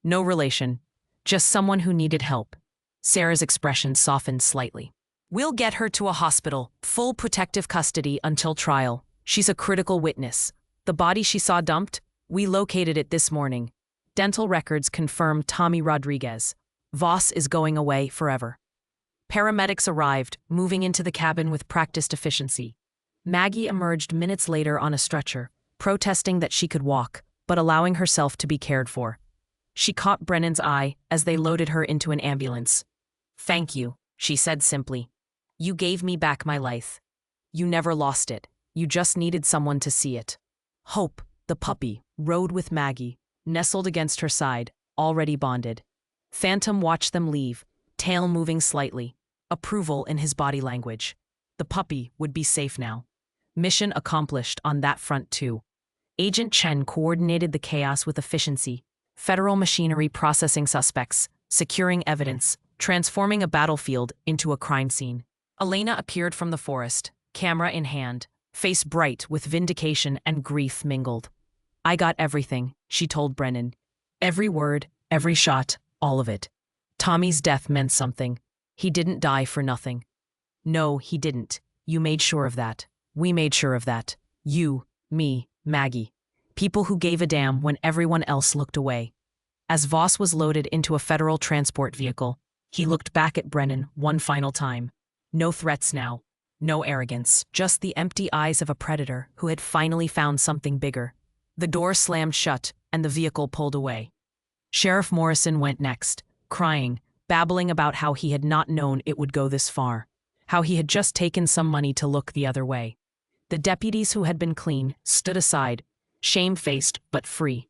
No relation. Just someone who needed help. Sarah's expression softened slightly. We'll get her to a hospital, full protective custody until trial. She's a critical witness. The body she saw dumped? We located it this morning. Dental records confirm Tommy Rodriguez. Voss is going away forever. Paramedics arrived, moving into the cabin with practiced efficiency. Maggie emerged minutes later on a stretcher, protesting that she could walk, but allowing herself to be cared for. She caught Brennan's eye as they loaded her into an ambulance. Thank you, she said simply. You gave me back my life. You never lost it. You just needed someone to see it. Hope, the puppy, rode with Maggie, nestled against her side, already bonded. Phantom watched them leave, tail moving slightly, approval in his body language. The puppy would be safe now. Mission accomplished on that front too. Agent Chen coordinated the chaos with efficiency. Federal machinery processing suspects, securing evidence, transforming a battlefield into a crime scene. Elena appeared from the forest, camera in hand, face bright with vindication and grief mingled. I got everything, she told Brennan. Every word, every shot, all of it. Tommy's death meant something. He didn't die for nothing. No, he didn't. You made sure of that. We made sure of that. You, me, Maggie. People who gave a damn when everyone else looked away. As Voss was loaded into a federal transport vehicle, he looked back at Brennan one final time. No threats now. No arrogance. Just the empty eyes of a predator who had finally found something bigger. The door slammed shut, and the vehicle pulled away. Sheriff Morrison went next, crying, babbling about how he had not known it would go this far. How he had just taken some money to look the other way. The deputies who had been clean stood aside, shame-faced but free.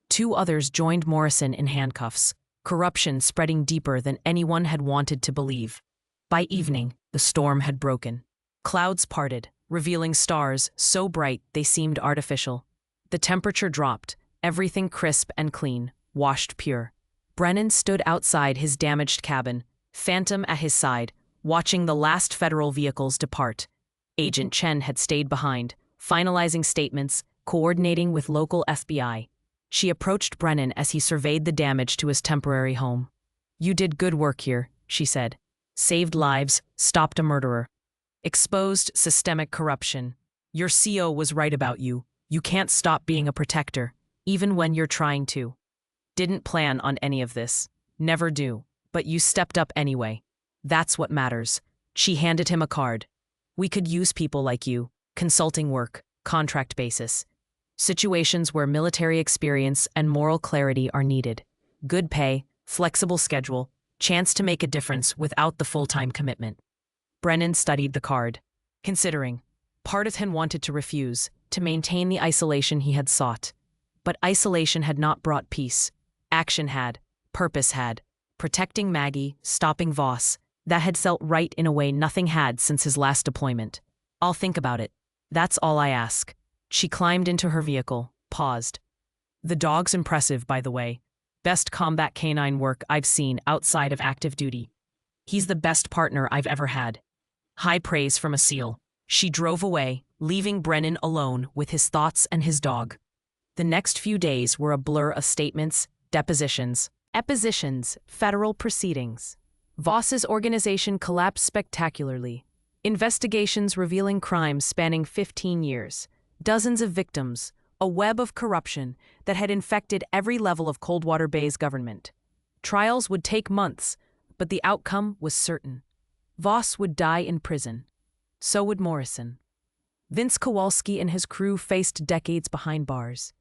Two others joined Morrison in handcuffs, corruption spreading deeper than anyone had wanted to believe. By evening, the storm had broken. Clouds parted, revealing stars so bright they seemed artificial. The temperature dropped, everything crisp and clean, washed pure. Brennan stood outside his damaged cabin, Phantom at his side, watching the last federal vehicles depart. Agent Chen had stayed behind, finalizing statements, coordinating with local FBI. She approached Brennan as he surveyed the damage to his temporary home. You did good work here, she said. Saved lives, stopped a murderer. Exposed systemic corruption. Your CO was right about you. You can't stop being a protector, even when you're trying to. Didn't plan on any of this. Never do. But you stepped up anyway. That's what matters. She handed him a card. We could use people like you. Consulting work, contract basis. Situations where military experience and moral clarity are needed. Good pay, flexible schedule, chance to make a difference without the full-time commitment. Brennan studied the card, considering. Part of him wanted to refuse, to maintain the isolation he had sought. But isolation had not brought peace. Action had. Purpose had. Protecting Maggie, stopping Voss. That had felt right in a way nothing had since his last deployment. I'll think about it. That's all I ask. She climbed into her vehicle, paused. The dog's impressive, by the way. Best combat canine work I've seen outside of active duty. He's the best partner I've ever had. High praise from a SEAL. She drove away, leaving Brennan alone with his thoughts and his dog. The next few days were a blur of statements, depositions, oppositions, federal proceedings. Voss's organization collapsed spectacularly. Investigations revealing crimes spanning 15 years, dozens of victims, a web of corruption that had infected every level of Coldwater Bay's government. Trials would take months, but the outcome was certain. Voss would die in prison. So would Morrison. Vince Kowalski and his crew faced decades behind bars.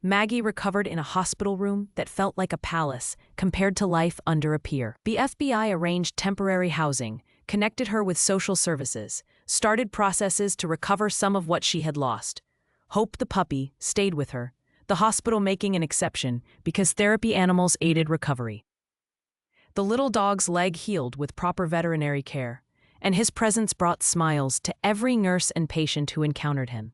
Maggie recovered in a hospital room that felt like a palace compared to life under a pier. The FBI arranged temporary housing, connected her with social services, started processes to recover some of what she had lost. Hope the puppy stayed with her, the hospital making an exception because therapy animals aided recovery. The little dog's leg healed with proper veterinary care, and his presence brought smiles to every nurse and patient who encountered him.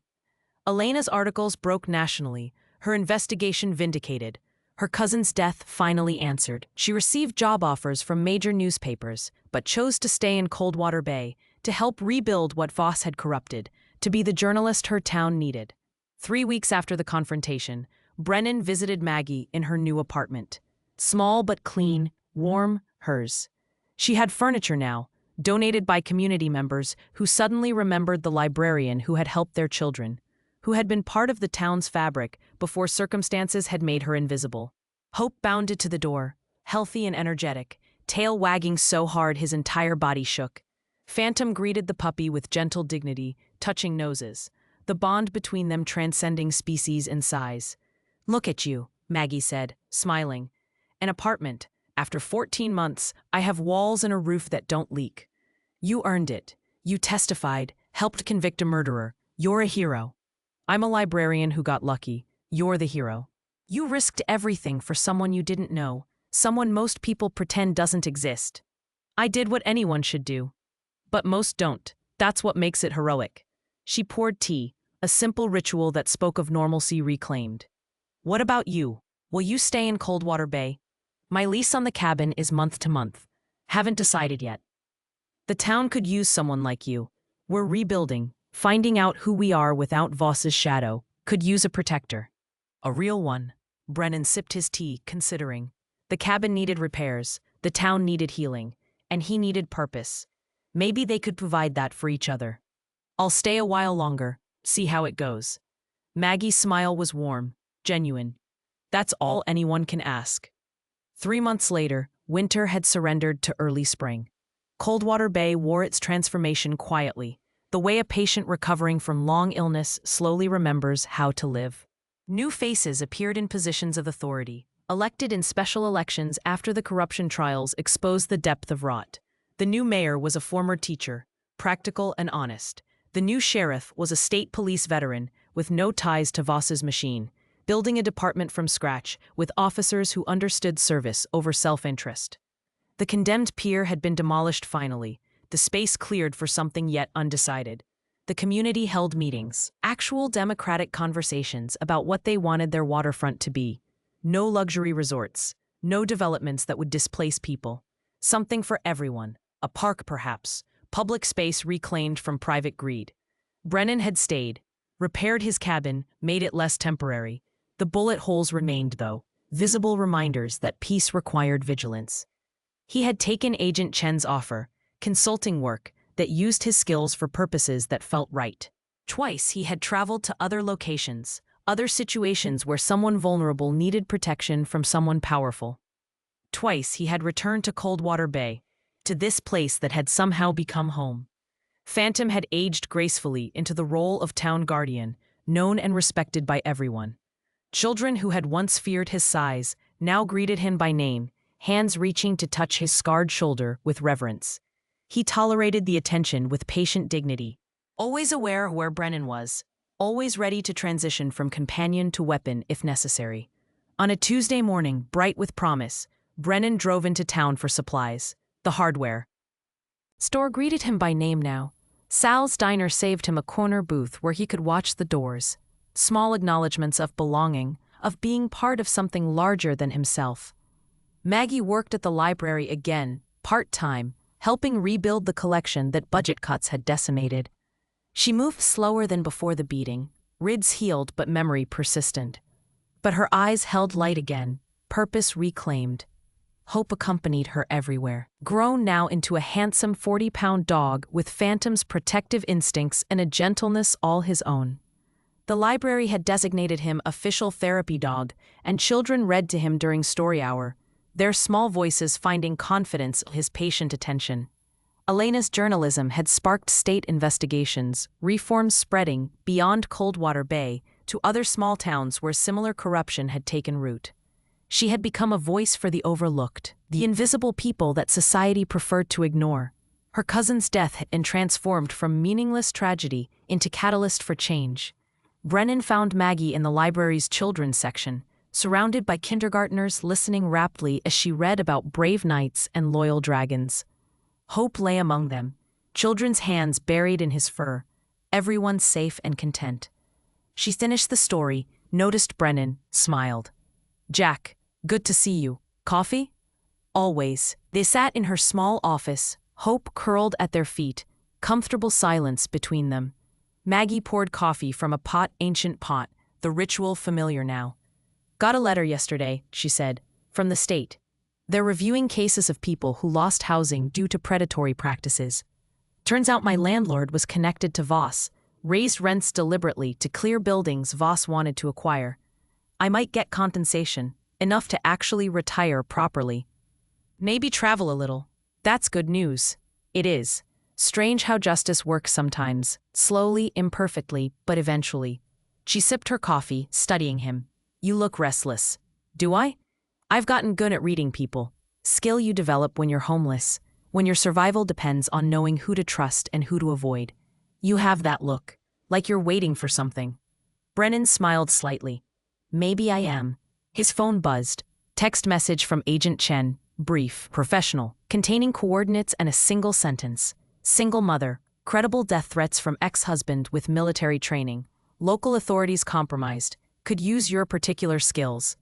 Elena's articles broke nationally, her investigation vindicated, her cousin's death finally answered. She received job offers from major newspapers, but chose to stay in Coldwater Bay to help rebuild what Voss had corrupted, to be the journalist her town needed. 3 weeks after the confrontation, Brennan visited Maggie in her new apartment. Small but clean, warm, hers. She had furniture now, donated by community members who suddenly remembered the librarian who had helped their children, who had been part of the town's fabric before circumstances had made her invisible. Hope bounded to the door, healthy and energetic, tail wagging so hard his entire body shook. Phantom greeted the puppy with gentle dignity, touching noses, the bond between them transcending species and size. "Look at you," Maggie said, smiling. "An apartment. After 14 months, I have walls and a roof that don't leak. You earned it. You testified, helped convict a murderer. You're a hero. I'm a librarian who got lucky. You're the hero. You risked everything for someone you didn't know, someone most people pretend doesn't exist. I did what anyone should do. But most don't. That's what makes it heroic." She poured tea, a simple ritual that spoke of normalcy reclaimed. "What about you? Will you stay in Coldwater Bay? My lease on the cabin is month to month. Haven't decided yet. The town could use someone like you. We're rebuilding, finding out who we are without Voss's shadow, could use a protector." "A real one." Brennan sipped his tea, considering. The cabin needed repairs, the town needed healing, and he needed purpose. Maybe they could provide that for each other. "I'll stay a while longer, see how it goes." Maggie's smile was warm, genuine. That's all anyone can ask. 3 months later, winter had surrendered to early spring. Coldwater Bay wore its transformation quietly, the way a patient recovering from long illness slowly remembers how to live. New faces appeared in positions of authority, elected in special elections after the corruption trials exposed the depth of rot. The new mayor was a former teacher, practical and honest. The new sheriff was a state police veteran with no ties to Voss's machine, building a department from scratch with officers who understood service over self-interest. The condemned pier had been demolished finally, the space cleared for something yet undecided. The community held meetings, actual democratic conversations about what they wanted their waterfront to be. No luxury resorts, no developments that would displace people. Something for everyone, a park perhaps, public space reclaimed from private greed. Brennan had stayed, repaired his cabin, made it less temporary. The bullet holes remained, though, visible reminders that peace required vigilance. He had taken Agent Chen's offer, consulting work, that used his skills for purposes that felt right. Twice he had traveled to other locations, other situations where someone vulnerable needed protection from someone powerful. Twice he had returned to Coldwater Bay, to this place that had somehow become home. Phantom had aged gracefully into the role of town guardian, known and respected by everyone. Children who had once feared his size now greeted him by name, hands reaching to touch his scarred shoulder with reverence. He tolerated the attention with patient dignity, always aware of where Brennan was, always ready to transition from companion to weapon if necessary. On a Tuesday morning, bright with promise, Brennan drove into town for supplies, the hardware store greeted him by name now. Sal's Diner saved him a corner booth where he could watch the doors, small acknowledgments of belonging, of being part of something larger than himself. Maggie worked at the library again, part-time, helping rebuild the collection that budget cuts had decimated. She moved slower than before the beating, ribs healed but memory persistent. But her eyes held light again, purpose reclaimed. Hope accompanied her everywhere. Grown now into a handsome 40-pound dog with Phantom's protective instincts and a gentleness all his own. The library had designated him official therapy dog, and children read to him during story hour, their small voices finding confidence in his patient attention. Elena's journalism had sparked state investigations, reforms spreading beyond Coldwater Bay to other small towns where similar corruption had taken root. She had become a voice for the overlooked, the invisible people that society preferred to ignore. Her cousin's death had been transformed from meaningless tragedy into catalyst for change. Brennan found Maggie in the library's children's section, surrounded by kindergartners listening raptly as she read about brave knights and loyal dragons. Hope lay among them, children's hands buried in his fur, everyone safe and content. She finished the story, noticed Brennan, smiled. "Jack, good to see you. Coffee?" "Always." They sat in her small office, Hope curled at their feet, comfortable silence between them. Maggie poured coffee from a ancient pot, the ritual familiar now. "Got a letter yesterday," she said, "from the state. They're reviewing cases of people who lost housing due to predatory practices. Turns out my landlord was connected to Voss, raised rents deliberately to clear buildings Voss wanted to acquire. I might get compensation, enough to actually retire properly. Maybe travel a little. That's good news." "It is. Strange how justice works sometimes, slowly, imperfectly, but eventually." She sipped her coffee, studying him. "You look restless." "Do I? I've gotten good at reading people. Skill you develop when you're homeless, when your survival depends on knowing who to trust and who to avoid. You have that look, like you're waiting for something." Brennan smiled slightly. "Maybe I am." His phone buzzed. Text message from Agent Chen, brief, professional, containing coordinates and a single sentence. "Single mother, credible death threats from ex-husband with military training. Local authorities compromised, could use your particular skills."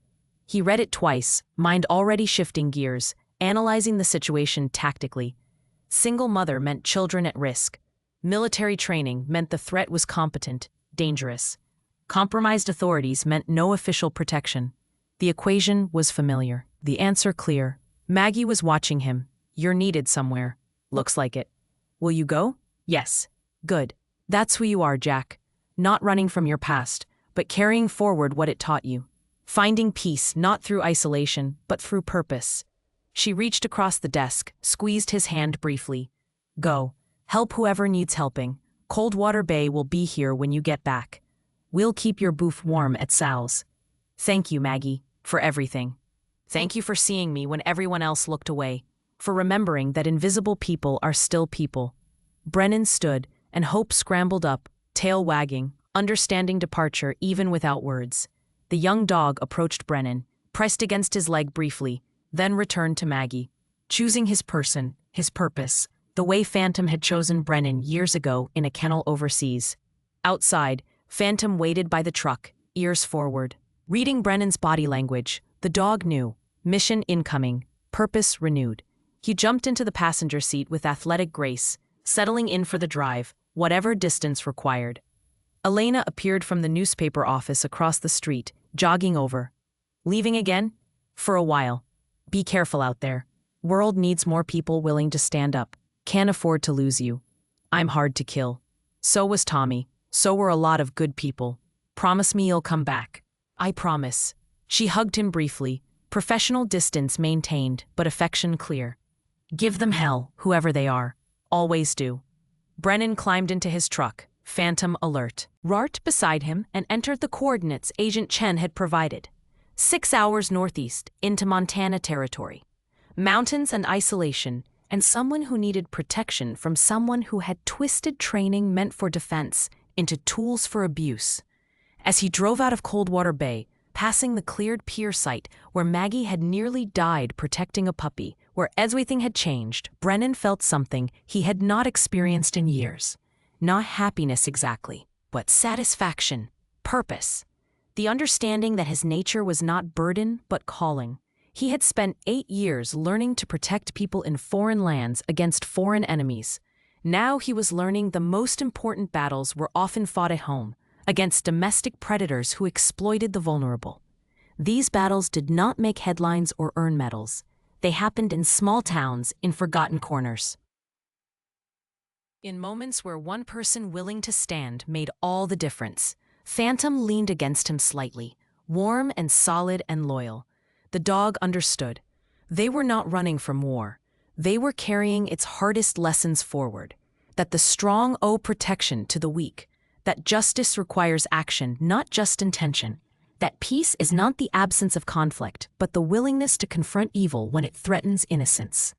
He read it twice, mind already shifting gears, analyzing the situation tactically. Single mother meant children at risk. Military training meant the threat was competent, dangerous. Compromised authorities meant no official protection. The equation was familiar, the answer clear. Maggie was watching him. "You're needed somewhere. Looks like it. Will you go?" "Yes." "Good. That's who you are, Jack. Not running from your past, but carrying forward what it taught you. Finding peace not through isolation, but through purpose." She reached across the desk, squeezed his hand briefly. "Go. Help whoever needs helping. Coldwater Bay will be here when you get back. We'll keep your booth warm at Sal's." "Thank you, Maggie, for everything. Thank you for seeing me when everyone else looked away, for remembering that invisible people are still people." Brennan stood, and Hope scrambled up, tail wagging, understanding departure even without words. The young dog approached Brennan, pressed against his leg briefly, then returned to Maggie, choosing his person, his purpose, the way Phantom had chosen Brennan years ago in a kennel overseas. Outside, Phantom waited by the truck, ears forward. Reading Brennan's body language, the dog knew, mission incoming, purpose renewed. He jumped into the passenger seat with athletic grace, settling in for the drive, whatever distance required. Elena appeared from the newspaper office across the street, jogging over. "Leaving again?" "For a while. Be careful out there. World needs more people willing to stand up. Can't afford to lose you. I'm hard to kill. So was Tommy. So were a lot of good people. Promise me you'll come back." "I promise." She hugged him briefly, professional distance maintained, but affection clear. "Give them hell, whoever they are. Always do." Brennan climbed into his truck, Phantom alert. Rart beside him and entered the coordinates Agent Chen had provided. 6 hours northeast, into Montana territory. Mountains and isolation, and someone who needed protection from someone who had twisted training meant for defense into tools for abuse. As he drove out of Coldwater Bay, passing the cleared pier site where Maggie had nearly died protecting a puppy, where everything had changed, Brennan felt something he had not experienced in years. Not happiness exactly, but satisfaction, purpose. The understanding that his nature was not burden but calling. He had spent 8 years learning to protect people in foreign lands against foreign enemies. Now he was learning the most important battles were often fought at home, against domestic predators who exploited the vulnerable. These battles did not make headlines or earn medals. They happened in small towns, in forgotten corners. In moments where one person willing to stand made all the difference, Phantom leaned against him slightly, warm and solid and loyal. The dog understood. They were not running from war. They were carrying its hardest lessons forward. That the strong owe protection to the weak. That justice requires action, not just intention. That peace is not the absence of conflict, but the willingness to confront evil when it threatens innocence.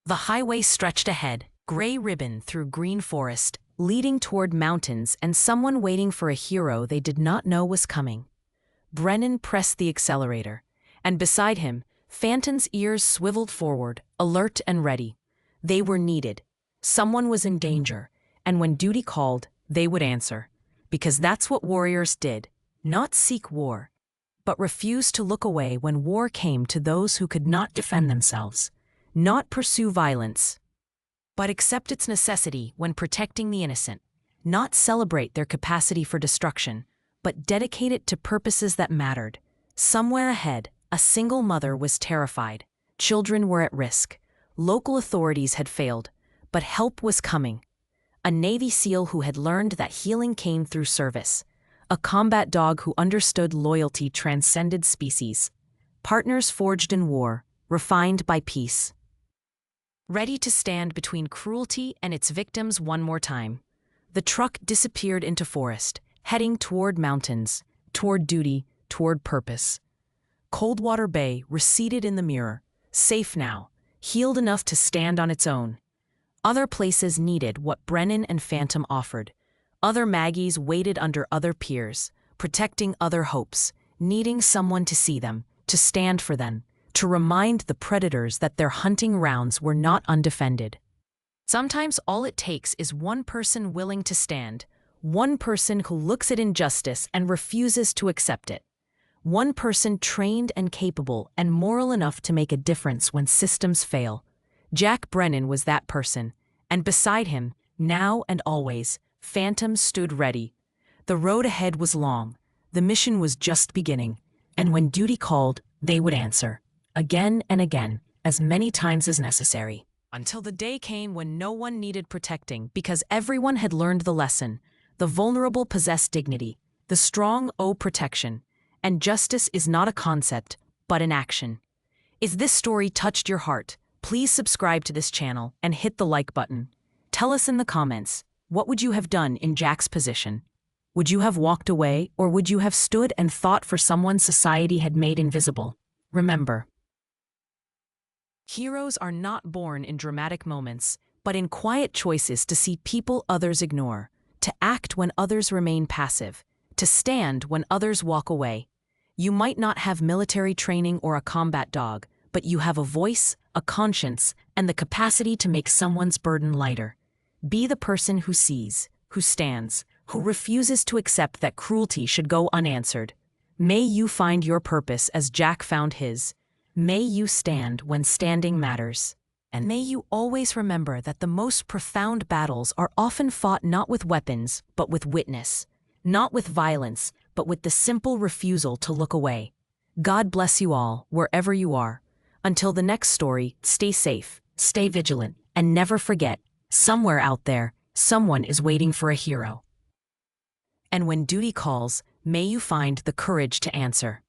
The highway stretched ahead, gray ribbon through green forest, leading toward mountains and someone waiting for a hero they did not know was coming. Brennan pressed the accelerator, and beside him, Phantom's ears swiveled forward, alert and ready. They were needed. Someone was in danger, and when duty called, they would answer. Because that's what warriors did. Not seek war, but refuse to look away when war came to those who could not defend themselves. Not pursue violence, but accept its necessity when protecting the innocent. Not celebrate their capacity for destruction, but dedicate it to purposes that mattered. Somewhere ahead, a single mother was terrified. Children were at risk. Local authorities had failed, but help was coming. A Navy SEAL who had learned that healing came through service. A combat dog who understood loyalty transcended species. Partners forged in war, refined by peace. Ready to stand between cruelty and its victims one more time. The truck disappeared into forest, heading toward mountains, toward duty, toward purpose. Coldwater Bay receded in the mirror, safe now, healed enough to stand on its own. Other places needed what Brennan and Phantom offered. Other Maggies waited under other piers, protecting other hopes, needing someone to see them, to stand for them, to remind the predators that their hunting grounds were not undefended. Sometimes all it takes is one person willing to stand, one person who looks at injustice and refuses to accept it. One person trained and capable and moral enough to make a difference when systems fail. Jack Brennan was that person, and beside him, now and always, Phantom stood ready. The road ahead was long, the mission was just beginning, and when duty called, they would answer. Again and again, as many times as necessary. Until the day came when no one needed protecting because everyone had learned the lesson. The vulnerable possess dignity, the strong owe protection, and justice is not a concept, but an action. If this story touched your heart, please subscribe to this channel and hit the like button. Tell us in the comments, what would you have done in Jack's position? Would you have walked away, or would you have stood and fought for someone society had made invisible? Remember, heroes are not born in dramatic moments, but in quiet choices to see people others ignore, to act when others remain passive, to stand when others walk away. You might not have military training or a combat dog, but you have a voice, a conscience, and the capacity to make someone's burden lighter. Be the person who sees, who stands, who refuses to accept that cruelty should go unanswered. May you find your purpose as Jack found his. May you stand when standing matters. And may you always remember that the most profound battles are often fought not with weapons, but with witness. Not with violence, but with the simple refusal to look away. God bless you all, wherever you are. Until the next story, stay safe, stay vigilant, and never forget, somewhere out there, someone is waiting for a hero. And when duty calls, may you find the courage to answer.